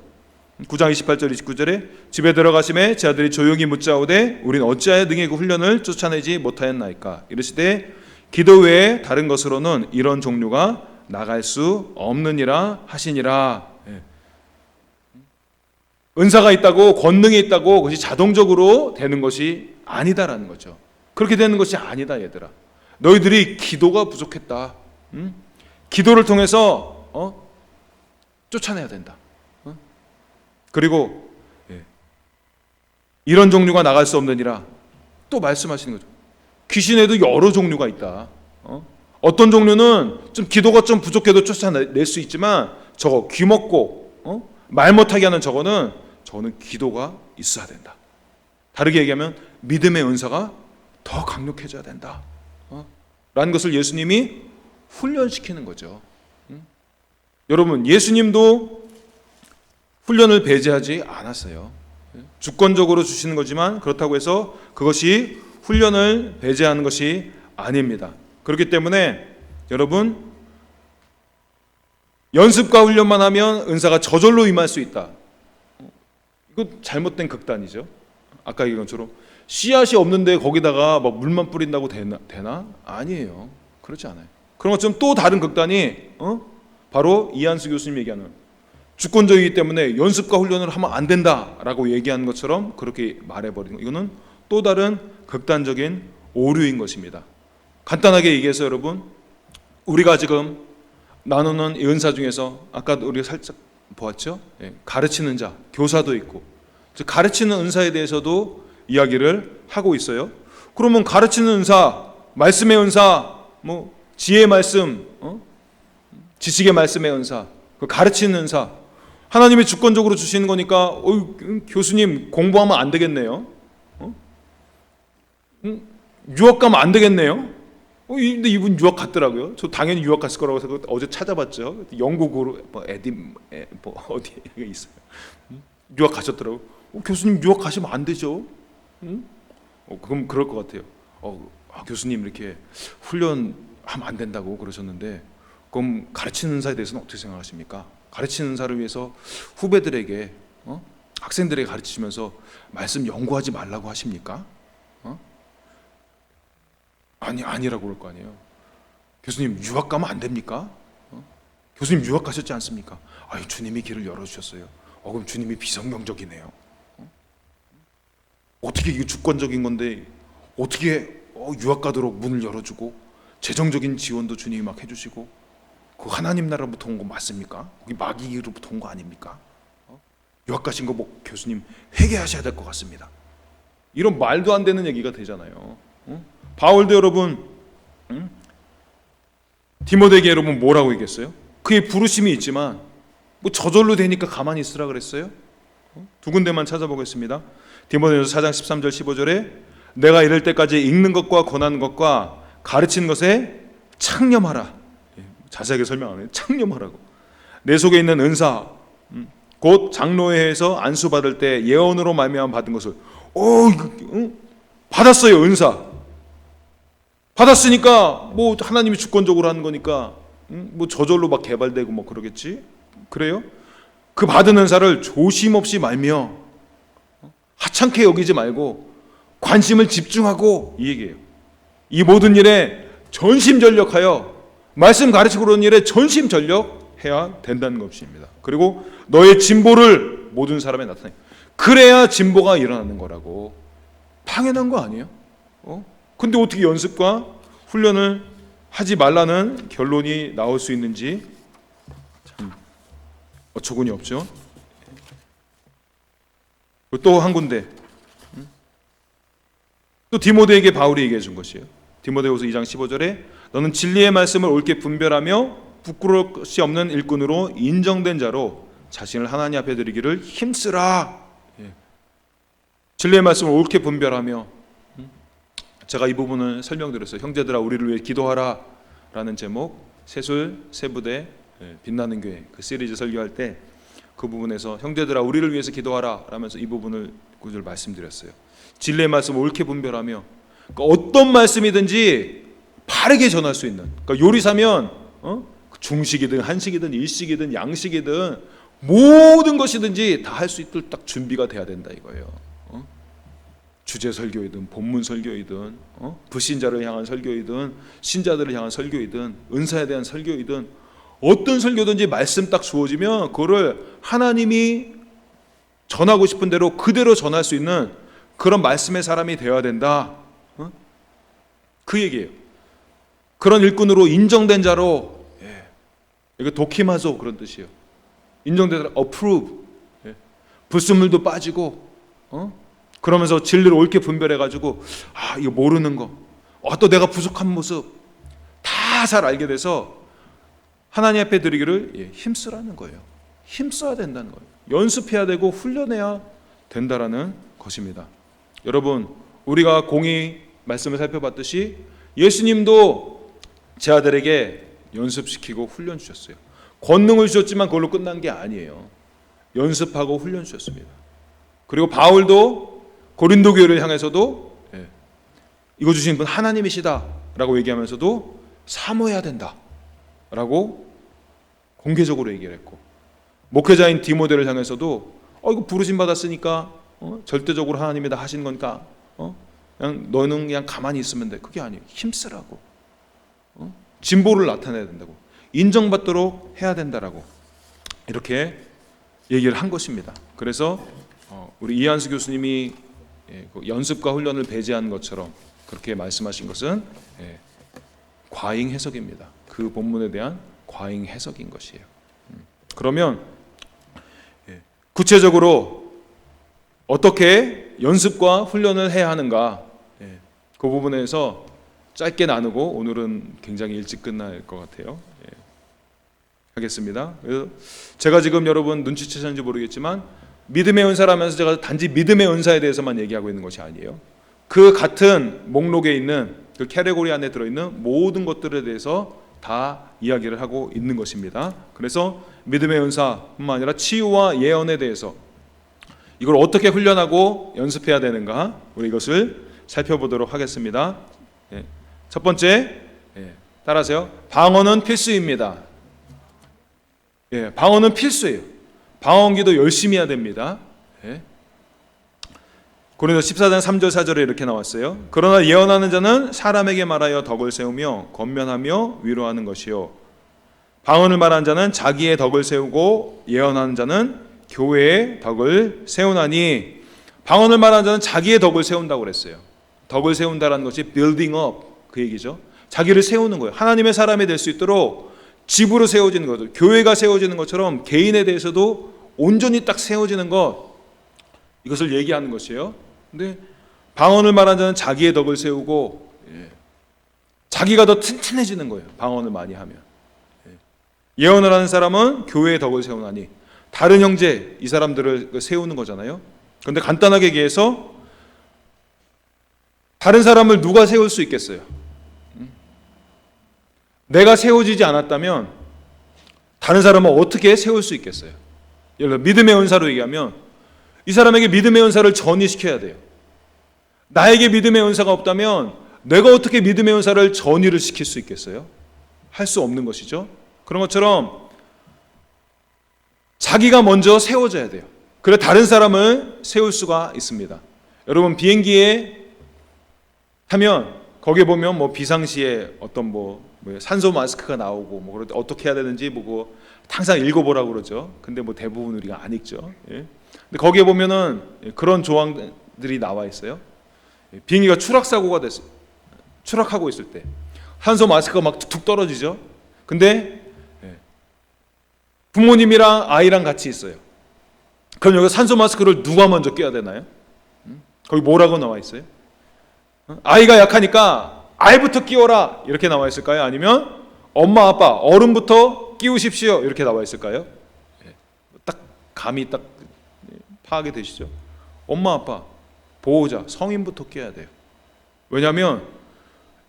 Speaker 1: 9장 28절 29절에 집에 들어가심에 제 아들이 조용히 묻자오되 우린 어찌하여 능히 그 훈련을 쫓아내지 못하였나이까 이르시되 기도 외에 다른 것으로는 이런 종류가 나갈 수 없느니라 하시니라. 은사가 있다고 권능이 있다고 그것이 자동적으로 되는 것이 아니다라는 거죠. 그렇게 되는 것이 아니다 얘들아. 너희들이 기도가 부족했다. 기도를 통해서 쫓아내야 된다. 그리고 이런 종류가 나갈 수 없느니라 또 말씀하시는 거죠. 귀신에도 여러 종류가 있다. 어떤 종류는 좀 기도가 좀 부족해도 쫓아낼 수 있지만 저거 귀먹고 말 못하게 하는 저거는 기도가 있어야 된다. 다르게 얘기하면 믿음의 은사가 더 강력해져야 된다. 라는 것을 예수님이 훈련시키는 거죠. 여러분 예수님도 훈련을 배제하지 않았어요. 주권적으로 주시는 거지만 그렇다고 해서 그것이 훈련을 배제하는 것이 아닙니다. 그렇기 때문에 여러분 연습과 훈련만 하면 은사가 저절로 임할 수 있다. 이거 잘못된 극단이죠. 아까 얘기한 것처럼 씨앗이 없는데 거기다가 막 물만 뿌린다고 되나? 아니에요. 그렇지 않아요. 그런 것처럼 또 다른 극단이 바로 이한수 교수님 얘기하는 주권적이기 때문에 연습과 훈련을 하면 안 된다라고 얘기하는 것처럼 그렇게 말해버리는 거. 이거는 또 다른 극단적인 오류인 것입니다. 간단하게 얘기해서 여러분 우리가 지금 나누는 이 은사 중에서 아까 우리가 살짝 보았죠? 가르치는 자, 교사도 있고 가르치는 은사에 대해서도 이야기를 하고 있어요. 그러면 가르치는 은사, 말씀의 은사, 뭐 지혜의 말씀, 지식의 말씀의 은사, 그 가르치는 은사 하나님이 주권적으로 주시는 거니까 교수님 공부하면 안 되겠네요. 유학 가면 안 되겠네요. 근데 이분 유학 갔더라고요. 저 당연히 유학 갔을 거라고 해서 어제 찾아봤죠. 영국으로 어디에 있어요. 유학 가셨더라고요. 교수님 유학 가시면 안 되죠. 그럼 그럴 것 같아요. 교수님 이렇게 훈련하면 안 된다고 그러셨는데 그럼 가르치는 은사에 대해서는 어떻게 생각하십니까? 가르치는 은사를 위해서 후배들에게 학생들에게 가르치면서 말씀 연구하지 말라고 하십니까? 아니라고 그럴 거 아니에요. 교수님 유학 가면 안 됩니까? 교수님 유학 가셨지 않습니까? 주님이 길을 열어주셨어요. 그럼 주님이 비성경적이네요. 어떻게 이게 주권적인 건데 어떻게 유학 가도록 문을 열어주고 재정적인 지원도 주님이 막 해주시고 그 하나님 나라부터 온 거 맞습니까? 거기 마귀로부터 온 거 아닙니까? 유학 가신 거 뭐 교수님 회개하셔야 될 것 같습니다. 이런 말도 안 되는 얘기가 되잖아요. 바울도 여러분 디모데에게 여러분 뭐라고 얘기했어요? 그의 부르심이 있지만 뭐 저절로 되니까 가만히 있으라 그랬어요? 두 군데만 찾아보겠습니다. 디모데전서 4장 13절 15절에 내가 이럴 때까지 읽는 것과 권하는 것과 가르치는 것에 창념하라. 자세하게 설명 안 해요. 창념하라고. 내 속에 있는 은사 곧 장로회에서 안수받을 때 예언으로 말미암아 받은 것을 받았어요. 은사 받았으니까 뭐 하나님이 주권적으로 하는 거니까 뭐 저절로 막 개발되고 뭐 그러겠지. 그래요? 그 받은 은사를 조심 없이 말며 하찮게 여기지 말고 관심을 집중하고 이 얘기예요. 이 모든 일에 전심전력하여 말씀 가르치고 그러는 일에 전심전력해야 된다는 것입니다. 그리고 너의 진보를 모든 사람에 나타내. 그래야 진보가 일어나는 거라고. 당연한 거 아니에요? 근데 어떻게 연습과 훈련을 하지 말라는 결론이 나올 수 있는지 참 어처구니 없죠. 또 한 군데, 또 디모데에게 바울이 얘기해 준 것이에요. 디모데후서 2장 15절에 너는 진리의 말씀을 옳게 분별하며 부끄러울 것이 없는 일꾼으로 인정된 자로 자신을 하나님 앞에 드리기를 힘쓰라. 진리의 말씀을 옳게 분별하며, 제가 이 부분을 설명드렸어요. 형제들아 우리를 위해 기도하라 라는 제목, 세술 세부대 빛나는 교회 그 시리즈 설교할 때 그 부분에서 형제들아 우리를 위해서 기도하라 라면서 이 부분을 구절 말씀드렸어요. 진리의 말씀을 옳게 분별하며, 그러니까 어떤 말씀이든지 바르게 전할 수 있는, 그러니까 요리사면 중식이든 한식이든 일식이든 양식이든 모든 것이든지 다 할 수 있도록 딱 준비가 돼야 된다 이거예요. 주제 설교이든 본문 설교이든 불신자를 향한 설교이든 신자들을 향한 설교이든 은사에 대한 설교이든 어떤 설교든지 말씀 딱 주어지면 그거를 하나님이 전하고 싶은 대로 그대로 전할 수 있는 그런 말씀의 사람이 되어야 된다. 그 얘기예요. 그런 일꾼으로 인정된 자로, 이거 도키마조 그런 뜻이에요. 인정된 자로 approve, 불순물도 빠지고, 그러면서 진리를 옳게 분별해가지고 이거 모르는 거, 또 내가 부족한 모습 다 잘 알게 돼서 하나님 앞에 드리기를 힘쓰라는 거예요. 힘써야 된다는 거예요. 연습해야 되고 훈련해야 된다라는 것입니다. 여러분, 우리가 공의 말씀을 살펴봤듯이 예수님도 제 아들에게 연습시키고 훈련 주셨어요. 권능을 주셨지만 그걸로 끝난 게 아니에요. 연습하고 훈련 주셨습니다. 그리고 바울도 고린도 교회를 향해서도 이거 주신 분 하나님이시다라고 얘기하면서도 사모해야 된다라고 공개적으로 얘기를 했고, 목회자인 디모데를 향해서도 이거 부르심 받았으니까 절대적으로 하나님이 다 하신 거니까 그냥 너는 그냥 가만히 있으면 돼. 그게 아니에요. 힘쓰라고, 진보를 나타내야 된다고, 인정받도록 해야 된다라고 이렇게 얘기를 한 것입니다. 그래서 우리 이한수 교수님이 연습과 훈련을 배제한 것처럼 그렇게 말씀하신 것은 과잉 해석입니다. 그 본문에 대한 과잉 해석인 것이에요. 그러면 구체적으로 어떻게 연습과 훈련을 해야 하는가, 그 부분에서 짧게 나누고 오늘은 굉장히 일찍 끝날 것 같아요. 하겠습니다. 그래서 제가 지금 여러분 눈치채셨는지 모르겠지만 믿음의 은사라면서 제가 단지 믿음의 은사에 대해서만 얘기하고 있는 것이 아니에요. 그 같은 목록에 있는 그 캐테고리 안에 들어있는 모든 것들에 대해서 다 이야기를 하고 있는 것입니다. 그래서 믿음의 은사뿐만 아니라 치유와 예언에 대해서 이걸 어떻게 훈련하고 연습해야 되는가, 우리 이것을 살펴보도록 하겠습니다. 첫 번째, 따라하세요. 방언은 필수입니다. 방언은 필수예요. 방언기도 열심히 해야 됩니다. 고린도서 14장 3절 4절에 이렇게 나왔어요. 그러나 예언하는 자는 사람에게 말하여 덕을 세우며 권면하며 위로하는 것이요, 방언을 말하는 자는 자기의 덕을 세우고 예언하는 자는 교회의 덕을 세우나니. 방언을 말하는 자는 자기의 덕을 세운다고 그랬어요. 덕을 세운다라는 것이 building up 그 얘기죠. 자기를 세우는 거예요. 하나님의 사람이 될 수 있도록 집으로 세워지는 것, 교회가 세워지는 것처럼 개인에 대해서도 온전히 딱 세워지는 것, 이것을 얘기하는 것이에요. 근데 방언을 말하는 자는 자기의 덕을 세우고 자기가 더 튼튼해지는 거예요. 방언을 많이 하면. 예언을 하는 사람은 교회의 덕을 세우나니, 다른 형제 이 사람들을 세우는 거잖아요. 그런데 간단하게 얘기해서 다른 사람을 누가 세울 수 있겠어요? 내가 세워지지 않았다면 다른 사람은 어떻게 세울 수 있겠어요? 예를 들어 믿음의 은사로 얘기하면 이 사람에게 믿음의 은사를 전이시켜야 돼요. 나에게 믿음의 은사가 없다면 내가 어떻게 믿음의 은사를 전이를 시킬 수 있겠어요? 할 수 없는 것이죠. 그런 것처럼 자기가 먼저 세워져야 돼요. 그래 다른 사람을 세울 수가 있습니다. 여러분 비행기에 타면 거기에 보면 뭐 비상시에 어떤 뭐 산소 마스크가 나오고 뭐 그럴 때 어떻게 해야 되는지 뭐 항상 읽어보라고 그러죠. 근데 뭐 대부분 우리가 안 읽죠. 근데 거기에 보면은 그런 조항들이 나와 있어요. 비행기가 추락사고가 됐어. 추락하고 있을 때 산소 마스크가 막 툭툭 떨어지죠. 근데 부모님이랑 아이랑 같이 있어요. 그럼 여기 산소 마스크를 누가 먼저 껴야 되나요? 거기 뭐라고 나와 있어요? 아이가 약하니까 아이부터 끼워라 이렇게 나와 있을까요? 아니면 엄마 아빠 어른부터 끼우십시오 이렇게 나와 있을까요? 딱 감이 딱 파악이 되시죠? 엄마 아빠 보호자 성인부터 끼워야 돼요. 왜냐하면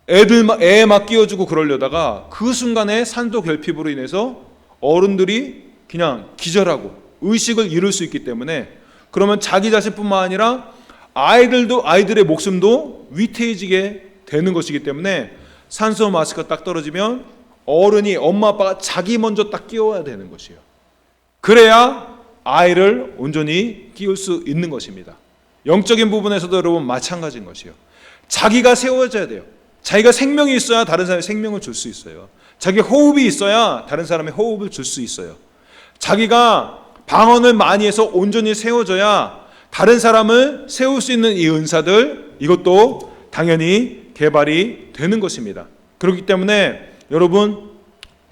Speaker 1: 애 막 끼워주고 그러려다가 그 순간에 산소 결핍으로 인해서 어른들이 그냥 기절하고 의식을 잃을 수 있기 때문에, 그러면 자기 자신뿐만 아니라 아이들의 목숨도 위태해지게 되는 것이기 때문에 산소 마스크가 딱 떨어지면 어른이 엄마 아빠가 자기 먼저 딱 끼워야 되는 것이에요. 그래야 아이를 온전히 끼울 수 있는 것입니다. 영적인 부분에서도 여러분 마찬가지인 것이에요. 자기가 세워져야 돼요. 자기가 생명이 있어야 다른 사람의 생명을 줄 수 있어요. 자기 호흡이 있어야 다른 사람의 호흡을 줄 수 있어요. 자기가 방언을 많이 해서 온전히 세워져야 다른 사람을 세울 수 있는 이 은사들, 이것도 당연히 개발이 되는 것입니다. 그렇기 때문에 여러분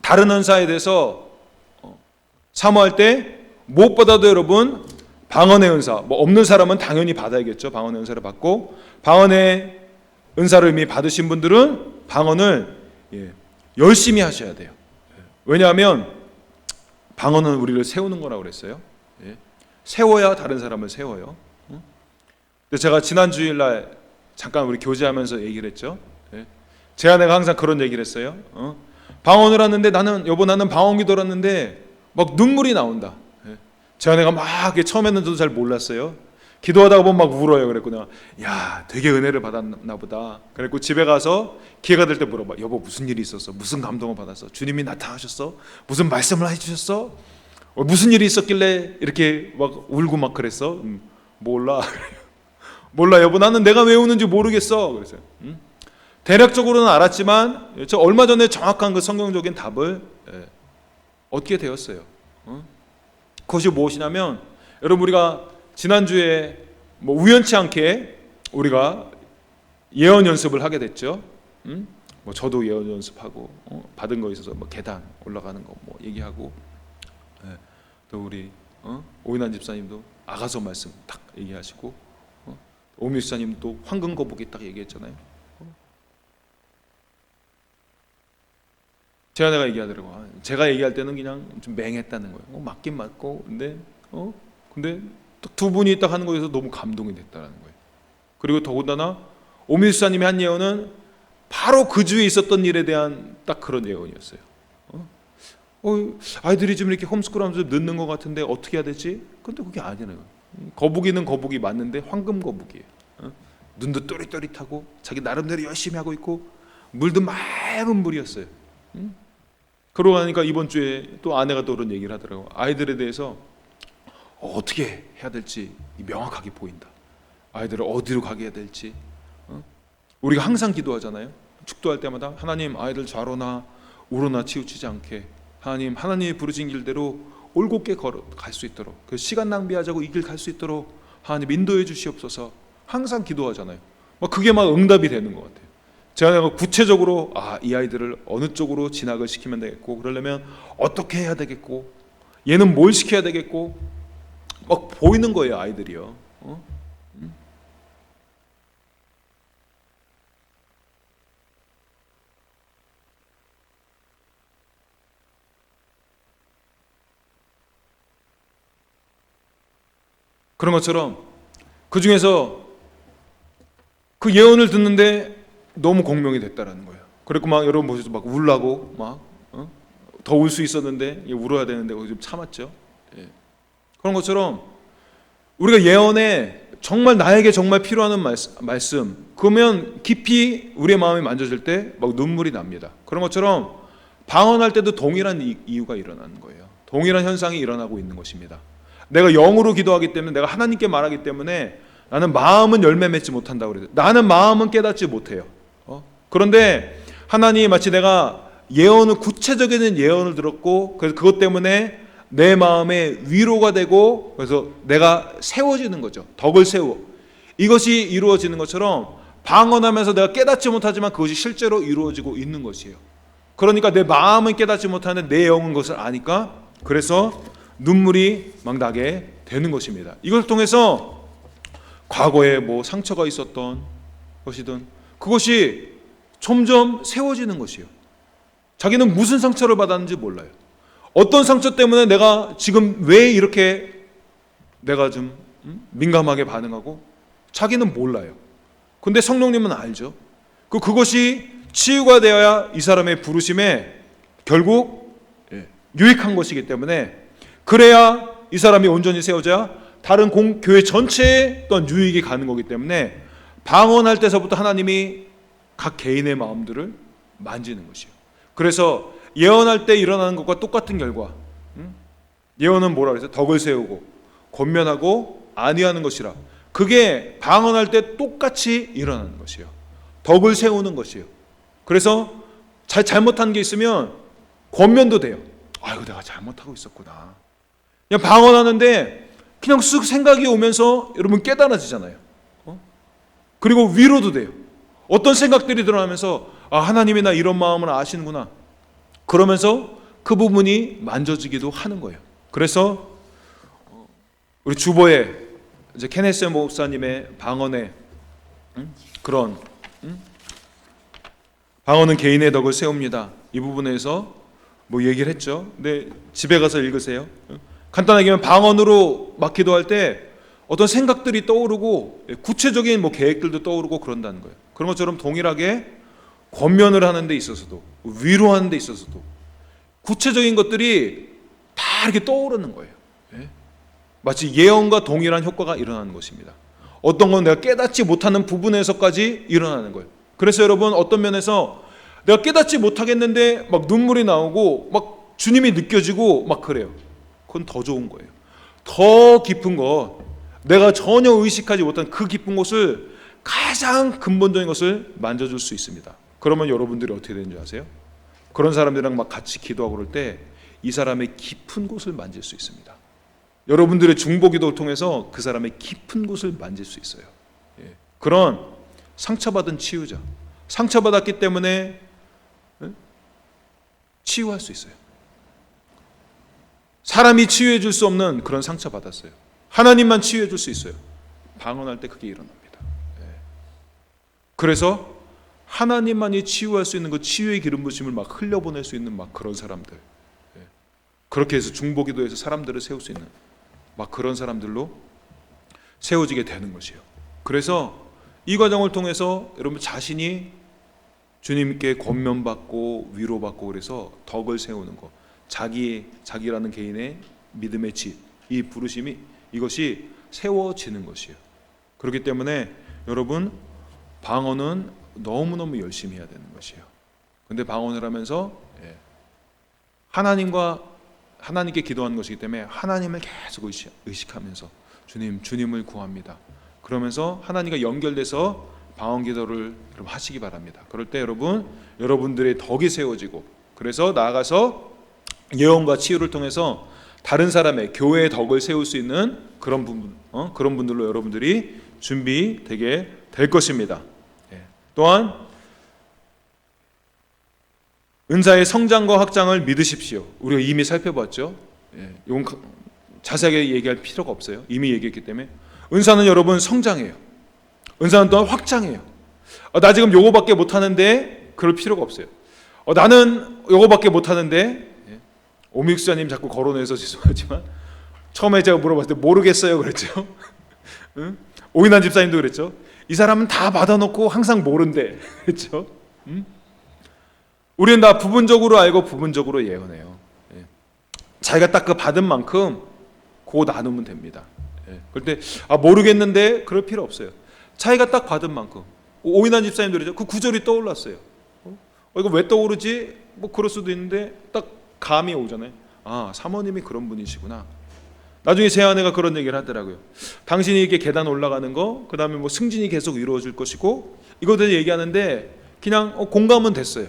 Speaker 1: 다른 은사에 대해서 사모할 때 무엇보다도 여러분 방언의 은사, 뭐 없는 사람은 당연히 받아야겠죠. 방언의 은사를 받고, 방언의 은사를 이미 받으신 분들은 방언을 열심히 하셔야 돼요. 왜냐하면 방언은 우리를 세우는 거라고 그랬어요. 세워야 다른 사람을 세워요. 근데 제가 지난 주일날 잠깐 우리 교제하면서 얘기를 했죠. 제 아내가 항상 그런 얘기를 했어요. 방언을 하는데 나는 방언 기도를 했는데 막 눈물이 나온다. 제 아내가 막 처음에는 저도 잘 몰랐어요. 기도하다가 보면 막 울어요. 그랬고 내가 야 되게 은혜를 받았나 보다. 그랬고 집에 가서 기회가 될 때 물어봐. 여보 무슨 일이 있었어? 무슨 감동을 받았어? 주님이 나타나셨어? 무슨 말씀을 해주셨어? 무슨 일이 있었길래 이렇게 막 울고 막 그랬어? 몰라. 몰라 여보, 나는 내가 왜 우는지 모르겠어. 그래서 대략적으로는 알았지만 저 얼마 전에 정확한 그 성경적인 답을 얻게 되었어요. 그것이 무엇이냐면, 여러분 우리가 지난주에 뭐 우연치 않게 우리가 예언 연습을 하게 됐죠. 뭐 저도 예언 연습하고 받은 거 있어서 뭐 계단 올라가는 거 뭐 얘기하고, 또 우리 오인환 집사님도 아가서 말씀 딱 얘기하시고, 오미 집사님도 황금 거북이 딱 얘기했잖아요. 제 아내가 얘기하더라고. 제가 얘기할 때는 그냥 좀 맹했다는 거예요. 맞긴 맞고, 근데 두 분이 딱 하는 거에서 너무 감동이 됐다는 거예요. 그리고 더군다나 오미 집사님이 한 예언은 바로 그 주에 있었던 일에 대한 딱 그런 예언이었어요. 아이들이 좀 이렇게 홈스쿨하면서 늦는 것 같은데 어떻게 해야 되지? 근데 그게 아니에요. 거북이는 거북이 맞는데 황금 거북이에요. 눈도 또릿또릿하고 자기 나름대로 열심히 하고 있고 물도 맑은 물이었어요. 그러고 나니까 이번 주에 또 아내가 또 그런 얘기를 하더라고요. 아이들에 대해서 어떻게 해야 될지 명확하게 보인다. 아이들을 어디로 가게 해야 될지. 우리가 항상 기도하잖아요. 축도할 때마다 하나님 아이들 좌로나 우로나 치우치지 않게, 하나님이 부르신 길대로 올곧게 걸어갈 수 있도록, 그 시간 낭비하자고 이 길 갈 수 있도록 하나님 인도해 주시옵소서. 항상 기도하잖아요. 그게 막 응답이 되는 것 같아요. 제가 구체적으로 이 아이들을 어느 쪽으로 진학을 시키면 되겠고, 그러려면 어떻게 해야 되겠고, 얘는 뭘 시켜야 되겠고, 막 보이는 거예요, 아이들이요. 그런 것처럼 그 중에서 그 예언을 듣는데 너무 공명이 됐다라는 거예요. 그리고 막 여러분 보셔서 막 울라고 막 더 울 수 있었는데 울어야 되는데 좀 참았죠. 그런 것처럼 우리가 예언에 정말 나에게 정말 필요한 말씀, 그러면 깊이 우리의 마음이 만져질 때 막 눈물이 납니다. 그런 것처럼 방언할 때도 동일한 이유가 일어나는 거예요. 동일한 현상이 일어나고 있는 것입니다. 내가 영으로 기도하기 때문에, 내가 하나님께 말하기 때문에 나는 마음은 열매 맺지 못한다고 그래요. 나는 마음은 깨닫지 못해요. 그런데 하나님이 마치 내가 구체적인 예언을 들었고, 그래서 그것 때문에 내 마음에 위로가 되고, 그래서 내가 세워지는 거죠. 덕을 세워. 이것이 이루어지는 것처럼 방언하면서 내가 깨닫지 못하지만 그것이 실제로 이루어지고 있는 것이에요. 그러니까 내 마음은 깨닫지 못하는데 내 영은 그것을 아니까 그래서 눈물이 막 나게 되는 것입니다. 이걸 통해서 과거에 뭐 상처가 있었던 것이든 그것이 점점 세워지는 것이요. 자기는 무슨 상처를 받았는지 몰라요. 어떤 상처 때문에 내가 지금 왜 이렇게 내가 좀 민감하게 반응하고 자기는 몰라요. 근데 성령님은 알죠. 그것이 치유가 되어야 이 사람의 부르심에 결국 유익한 것이기 때문에, 그래야 이 사람이 온전히 세워져야 다른 교회 전체에 어떤 유익이 가는 거기 때문에 방언할 때서부터 하나님이 각 개인의 마음들을 만지는 것이요. 그래서 예언할 때 일어나는 것과 똑같은 결과, 예언은 뭐라 그랬어요? 덕을 세우고 권면하고 안위하는 것이라. 그게 방언할 때 똑같이 일어나는 것이요. 덕을 세우는 것이요. 그래서 잘못한 게 있으면 권면도 돼요. 아이고, 내가 잘못하고 있었구나. 그냥 방언하는데 그냥 쓱 생각이 오면서 여러분 깨달아지잖아요. 그리고 위로도 돼요. 어떤 생각들이 드러나면서 하나님이 나 이런 마음을 아시는구나. 그러면서 그 부분이 만져지기도 하는 거예요. 그래서 우리 주보에 이제 케네스 목사님의 방언의 그런 방언은 개인의 덕을 세웁니다. 이 부분에서 뭐 얘기를 했죠. 근데 집에 가서 읽으세요. 간단하게 하면 방언으로 막 기도할 때 어떤 생각들이 떠오르고 구체적인 뭐 계획들도 떠오르고 그런다는 거예요. 그런 것처럼 동일하게 권면을 하는 데 있어서도 위로하는 데 있어서도 구체적인 것들이 다 이렇게 떠오르는 거예요. 마치 예언과 동일한 효과가 일어나는 것입니다. 어떤 건 내가 깨닫지 못하는 부분에서까지 일어나는 거예요. 그래서 여러분, 어떤 면에서 내가 깨닫지 못하겠는데 막 눈물이 나오고 막 주님이 느껴지고 막 그래요. 그건 더 좋은 거예요. 더 깊은 것, 내가 전혀 의식하지 못한 그 깊은 곳을, 가장 근본적인 것을 만져줄 수 있습니다. 그러면 여러분들이 어떻게 되는지 아세요? 그런 사람들이랑 막 같이 기도하고 그럴 때 이 사람의 깊은 곳을 만질 수 있습니다. 여러분들의 중보기도를 통해서 그 사람의 깊은 곳을 만질 수 있어요. 그런 상처받은 치유자, 상처받았기 때문에 치유할 수 있어요. 사람이 치유해 줄 수 없는 그런 상처받았어요. 하나님만 치유해 줄 수 있어요. 방언할 때 그게 일어납니다. 그래서 하나님만이 치유할 수 있는 그 치유의 기름 부심을 막 흘려보낼 수 있는 막 그런 사람들, 그렇게 해서 중보기도에서 사람들을 세울 수 있는 막 그런 사람들로 세워지게 되는 것이에요. 그래서 이 과정을 통해서 여러분 자신이 주님께 권면받고 위로받고 그래서 덕을 세우는 것, 자기라는 개인의 믿음의 집, 이 부르심이, 이것이 세워지는 것이에요. 그렇기 때문에 여러분, 방언은 너무너무 열심히 해야 되는 것이에요. 근데 방언을 하면서 하나님께 기도하는 것이기 때문에 하나님을 계속 의식하면서 주님을 구합니다. 그러면서 하나님과 연결돼서 방언 기도를 여러분 하시기 바랍니다. 그럴 때 여러분들의 덕이 세워지고, 그래서 나아가서 예언과 치유를 통해서 다른 사람의 교회의 덕을 세울 수 있는 그런 분들로 여러분들이 준비되게 될 것입니다. 또한 은사의 성장과 확장을 믿으십시오. 우리가 이미 살펴봤죠. 이건 자세하게 얘기할 필요가 없어요. 이미 얘기했기 때문에. 은사는 여러분 성장해요. 은사는 또한 확장해요. 나 지금 요거밖에 못하는데, 그럴 필요가 없어요. 나는 요거밖에 못하는데, 오믹수자님 자꾸 거론해서 죄송하지만 처음에 제가 물어봤을 때 모르겠어요 그랬죠. 오인환 집사님도 그랬죠. 이 사람은 다 받아놓고 항상 모른대 그랬죠. 우리는 다 부분적으로 알고 부분적으로 예언해요. 자기가 딱 그 받은 만큼 그거 나누면 됩니다. 그럴 때 모르겠는데 그럴 필요 없어요. 자기가 딱 받은 만큼. 오인환 집사님도 그랬죠. 그 구절이 떠올랐어요. 이거 왜 떠오르지? 뭐 그럴 수도 있는데 딱 감이 오잖아요. 사모님이 그런 분이시구나. 나중에 제 아내가 그런 얘기를 하더라고요. 당신이 이렇게 계단 올라가는 거, 그 다음에 뭐 승진이 계속 이루어질 것이고, 이거들 얘기하는데 그냥 공감은 됐어요.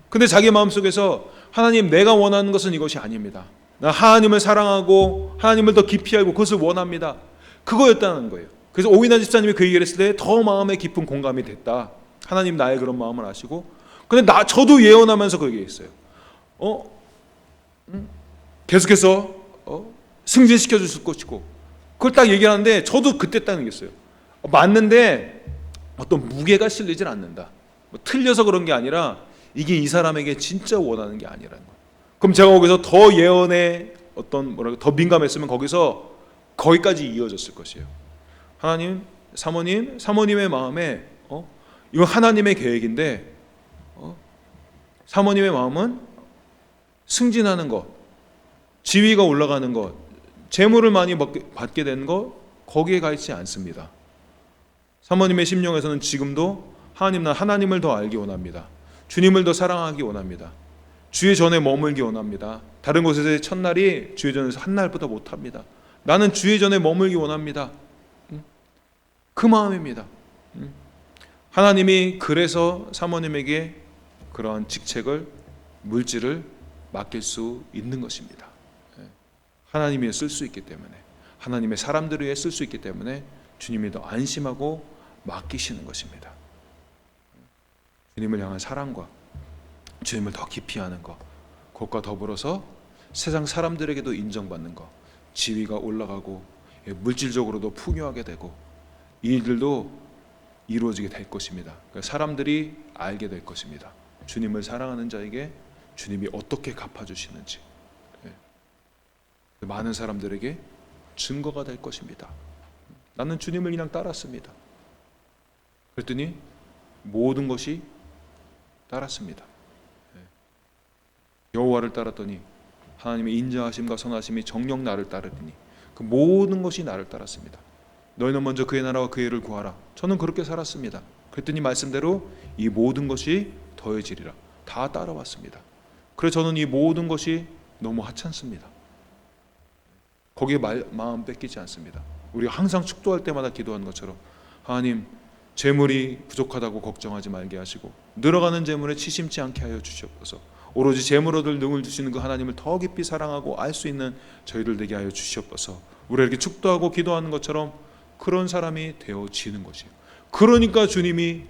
Speaker 1: 근데 자기 마음속에서 하나님, 내가 원하는 것은 이것이 아닙니다. 나 하나님을 사랑하고 하나님을 더 깊이 알고 그것을 원합니다. 그거였다는 거예요. 그래서 오인환 집사님이 그 얘기를 했을 때 더 마음에 깊은 공감이 됐다. 하나님 나의 그런 마음을 아시고. 근데 저도 예언하면서 그 얘기했어요. 계속해서 승진시켜 주실 것이고, 그걸 딱 얘기하는데 저도 그때 딱 느꼈어요. 맞는데 어떤 무게가 실리질 않는다. 뭐 틀려서 그런 게 아니라 이게 이 사람에게 진짜 원하는 게 아니라는 거예요. 그럼 제가 거기서 더 예언에 어떤 더 민감했으면 거기까지 이어졌을 것이에요. 하나님, 사모님의 마음에 이건 하나님의 계획인데 사모님의 마음은 승진하는 것, 지위가 올라가는 것, 재물을 많이 받게 되는 것, 거기에 가 있지 않습니다. 사모님의 심령에서는 지금도 난 하나님을 더 알기 원합니다. 주님을 더 사랑하기 원합니다. 주의 전에 머물기 원합니다. 다른 곳에서의 첫날이 주의 전에서 한 날보다 못합니다. 나는 주의 전에 머물기 원합니다. 그 마음입니다. 하나님이 그래서 사모님에게 그러한 직책을, 물질을 맡길 수 있는 것입니다. 하나님이 쓸 수 있기 때문에, 하나님의 사람들을 위해 쓸 수 있기 때문에 주님이 더 안심하고 맡기시는 것입니다. 주님을 향한 사랑과 주님을 더 깊이 아는 것, 그것과 더불어서 세상 사람들에게도 인정받는 것, 지위가 올라가고 물질적으로도 풍요하게 되고 이 일들도 이루어지게 될 것입니다. 사람들이 알게 될 것입니다. 주님을 사랑하는 자에게 주님이 어떻게 갚아주시는지 많은 사람들에게 증거가 될 것입니다. 나는 주님을 그냥 따랐습니다. 그랬더니 모든 것이 따랐습니다. 여호와를 따랐더니 하나님의 인자하심과 선하심이 정녕 나를 따르더니 그 모든 것이 나를 따랐습니다. 너희는 먼저 그의 나라와 그의 의를 구하라. 저는 그렇게 살았습니다. 그랬더니 말씀대로 이 모든 것이 더해지리라. 다 따라왔습니다. 그래서 저는 이 모든 것이 너무 하찮습니다. 거기에 마음 뺏기지 않습니다. 우리가 항상 축도할 때마다 기도하는 것처럼 하나님, 재물이 부족하다고 걱정하지 말게 하시고 늘어가는 재물에 치심치 않게 하여 주시옵소서. 오로지 재물 얻을 능을 주시는 그 하나님을 더 깊이 사랑하고 알 수 있는 저희를 되게 하여 주시옵소서. 우리가 이렇게 축도하고 기도하는 것처럼 그런 사람이 되어지는 것이에요. 그러니까 주님이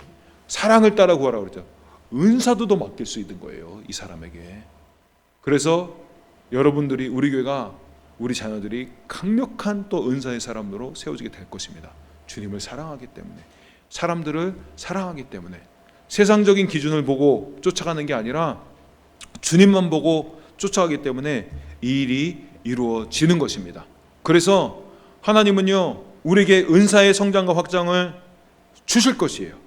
Speaker 1: 사랑을 따라 구하라고 그러죠. 은사도 더 맡길 수 있는 거예요, 이 사람에게. 그래서 여러분들이, 우리 교회가, 우리 자녀들이 강력한 또 은사의 사람으로 세워지게 될 것입니다. 주님을 사랑하기 때문에, 사람들을 사랑하기 때문에, 세상적인 기준을 보고 쫓아가는 게 아니라 주님만 보고 쫓아가기 때문에 이 일이 이루어지는 것입니다. 그래서 하나님은요, 우리에게 은사의 성장과 확장을 주실 것이에요.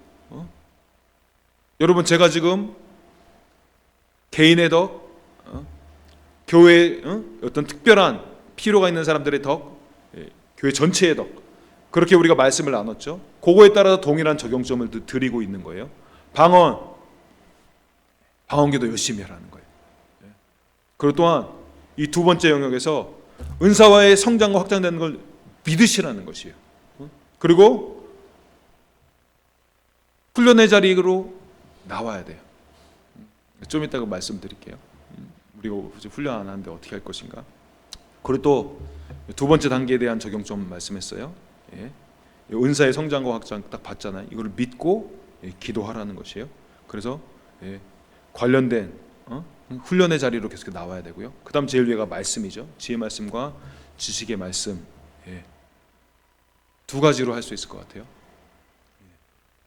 Speaker 1: 여러분, 제가 지금 개인의 덕, 교회의 어떤 특별한 필요가 있는 사람들의 덕, 교회 전체의 덕, 그렇게 우리가 말씀을 나눴죠. 그거에 따라서 동일한 적용점을 드리고 있는 거예요. 방언기도 열심히 하라는 거예요. 그리고 또한 이 두 번째 영역에서 은사와의 성장과 확장되는 걸 믿으시라는 것이에요. 그리고 훈련의 자리로 나와야 돼요. 좀 이따가 말씀드릴게요. 우리가 훈련 안 하는데 어떻게 할 것인가. 그리고 또 두 번째 단계에 대한 적용점 말씀했어요. 은사의 성장과 확장 딱 봤잖아요. 이걸 믿고 기도하라는 것이에요. 그래서 관련된 훈련의 자리로 계속 나와야 되고요. 그 다음 제일 위가 말씀이죠. 지혜 말씀과 지식의 말씀, 두 가지로 할 수 있을 것 같아요.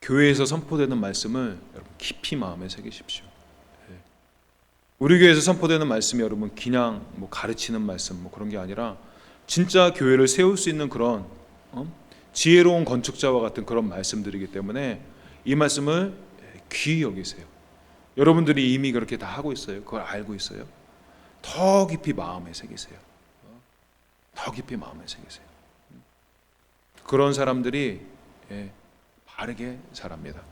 Speaker 1: 교회에서 선포되는 말씀을 여러분 깊이 마음에 새기십시오. 우리 교회에서 선포되는 말씀이 여러분 그냥 가르치는 말씀 그런 게 아니라 진짜 교회를 세울 수 있는 그런 지혜로운 건축자와 같은 그런 말씀들이기 때문에 이 말씀을 귀히 여기세요. 여러분들이 이미 그렇게 다 하고 있어요. 그걸 알고 있어요. 더 깊이 마음에 새기세요. 더 깊이 마음에 새기세요. 그런 사람들이 바르게 살합니다.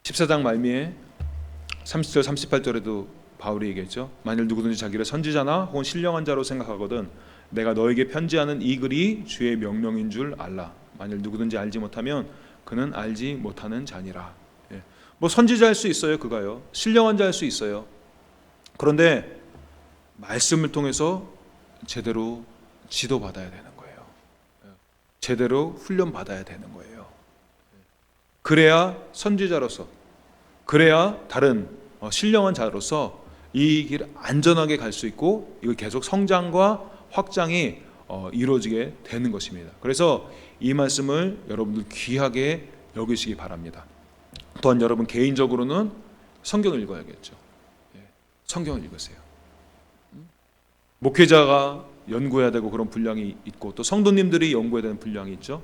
Speaker 1: 14장 말미에 30절 38절에도 바울이 얘기했죠. 만일 누구든지 자기를 선지자나 혹은 신령한 자로 생각하거든 내가 너에게 편지하는 이 글이 주의 명령인 줄 알라. 만일 누구든지 알지 못하면 그는 알지 못하는 자니라. 선지자일 수 있어요. 그가요. 신령한 자일 수 있어요. 그런데 말씀을 통해서 제대로 지도받아야 되는 거예요. 제대로 훈련받아야 되는 거예요. 그래야 선지자로서, 그래야 다른 신령한 자로서 이 길 안전하게 갈 수 있고 이거 계속 성장과 확장이 이루어지게 되는 것입니다. 그래서 이 말씀을 여러분들 귀하게 여기시기 바랍니다. 또한 여러분 개인적으로는 성경을 읽어야겠죠. 성경을 읽으세요. 목회자가 연구해야 되고 그런 분량이 있고 또 성도님들이 연구해야 되는 분량이 있죠.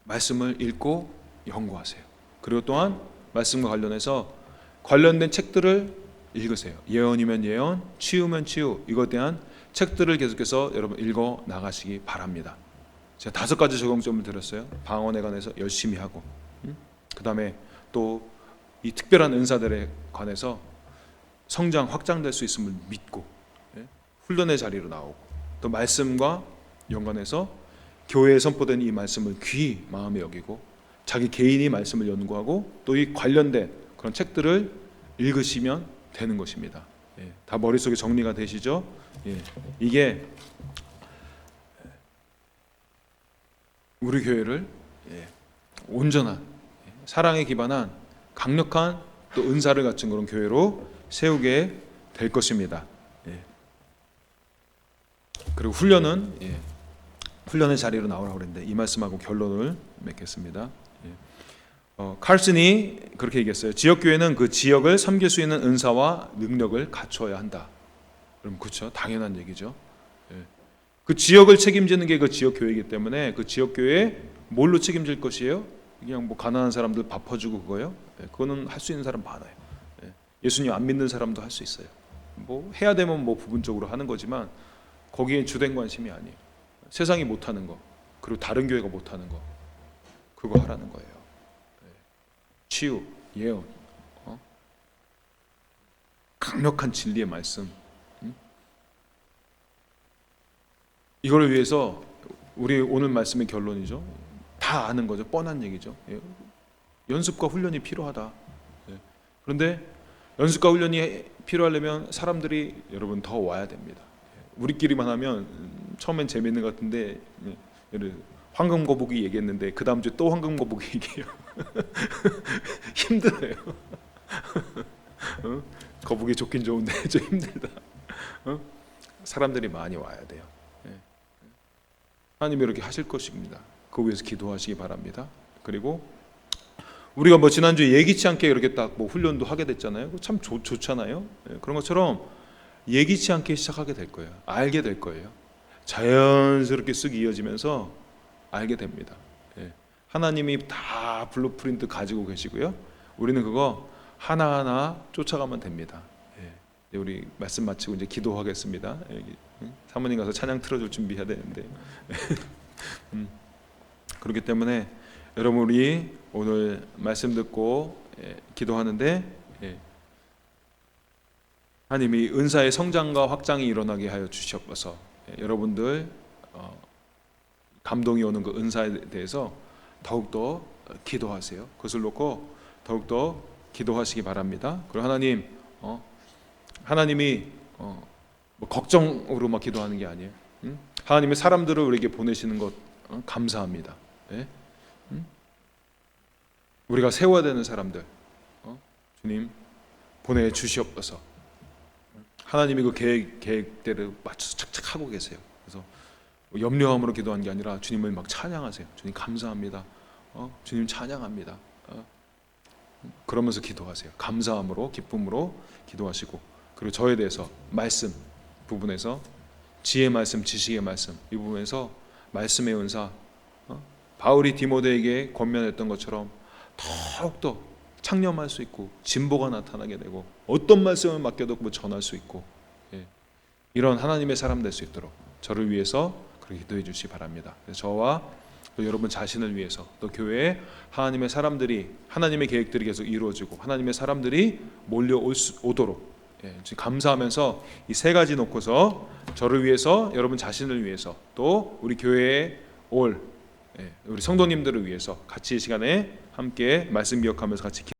Speaker 1: 말씀을 읽고 연구하세요. 그리고 또한 말씀과 관련해서 관련된 책들을 읽으세요. 예언이면 예언, 치유면 치유, 이것에 대한 책들을 계속해서 여러분 읽어 나가시기 바랍니다. 제가 5가지 적용점을 드렸어요. 방언에 관해서 열심히 하고, 그 다음에 또 이 특별한 은사들에 관해서 성장 확장될 수 있음을 믿고 훈련의 자리로 나오고, 또 말씀과 연관해서 교회에 선포된 이 말씀을 귀히 마음에 여기고 자기 개인이 말씀을 연구하고 또 이 관련된 그런 책들을 읽으시면 되는 것입니다. 다 머릿속에 정리가 되시죠? 이게 우리 교회를 온전한 사랑에 기반한 강력한 또 은사를 갖춘 그런 교회로 세우게 될 것입니다. 그리고 훈련은 훈련의 자리로 나오라고 그랬는데 이 말씀하고 결론을 맺겠습니다. 칼슨이 그렇게 얘기했어요. 지역교회는 그 지역을 섬길 수 있는 은사와 능력을 갖춰야 한다. 그럼 그렇죠. 당연한 얘기죠. 그 지역을 책임지는 게 그 지역교회이기 때문에 그 지역교회에 뭘로 책임질 것이에요? 그냥 뭐 가난한 사람들 밥 퍼주고 그거요? 그거는 할 수 있는 사람 많아요. 예수님 안 믿는 사람도 할 수 있어요. 뭐 해야 되면 뭐 부분적으로 하는 거지만 거기에 주된 관심이 아니에요. 세상이 못하는 거, 그리고 다른 교회가 못하는 거, 그거 하라는 거예요. 치유, 예언, 강력한 진리의 말씀, 이걸 위해서 우리 오늘 말씀의 결론이죠. 다 아는 거죠. 뻔한 얘기죠. 연습과 훈련이 필요하다. 그런데 연습과 훈련이 필요하려면 사람들이 여러분 더 와야 됩니다. 우리끼리만 하면 처음엔 재밌는 것 같은데 황금 거북이 얘기했는데 그 다음 주에 또 황금 거북이 얘기해요. 힘들어요. 거북이 좋긴 좋은데 좀 힘들다. 사람들이 많이 와야 돼요. 하나님이 이렇게 하실 것입니다. 그 위해서 기도하시기 바랍니다. 그리고 우리가 뭐 지난주에 예기치 않게 이렇게 딱 뭐 훈련도 하게 됐잖아요. 참 좋잖아요. 그런 것처럼 예기치 않게 시작하게 될 거예요. 알게 될 거예요. 자연스럽게 쓱 이어지면서 알게 됩니다. 하나님이 다 블루프린트 가지고 계시고요. 우리는 그거 하나하나 쫓아가면 됩니다. 우리 말씀 마치고 이제 기도하겠습니다. 사모님 가서 찬양 틀어줄 준비해야 되는데 그렇기 때문에 여러분 우리 오늘 말씀 듣고 기도하는데 하나님이 은사의 성장과 확장이 일어나게 하여 주시옵소서. 여러분들 감동이 오는 그 은사에 대해서 더욱더 기도하세요. 그것을 놓고 더욱더 기도하시기 바랍니다. 그리고 하나님이 뭐 걱정으로만 기도하는 게 아니에요. 하나님의 사람들을 우리에게 보내시는 것 감사합니다. 우리가 세워야 되는 사람들 주님 보내주시옵소서. 하나님이 그 계획대로 맞춰서 착착 하고 계세요. 그래서 염려함으로 기도한 게 아니라 주님을 막 찬양하세요. 주님 감사합니다. 주님 찬양합니다. 그러면서 기도하세요. 감사함으로 기쁨으로 기도하시고, 그리고 저에 대해서 말씀 부분에서 지혜의 말씀, 지식의 말씀 이 부분에서 말씀의 은사, 바울이 디모데에게 권면했던 것처럼 더욱더 창념할 수 있고 진보가 나타나게 되고 어떤 말씀을 맡겨도 전할 수 있고 이런 하나님의 사람 될 수 있도록 저를 위해서 그렇게 기도해 주시기 바랍니다. 저와 또 여러분 자신을 위해서 또 교회에 하나님의 사람들이 하나님의 계획들이 계속 이루어지고 하나님의 사람들이 몰려오도록 감사하면서 이 3가지 놓고서 저를 위해서 여러분 자신을 위해서 또 우리 교회에 올 우리 성도님들을 위해서 같이 이 시간에 함께 말씀 기억하면서 같이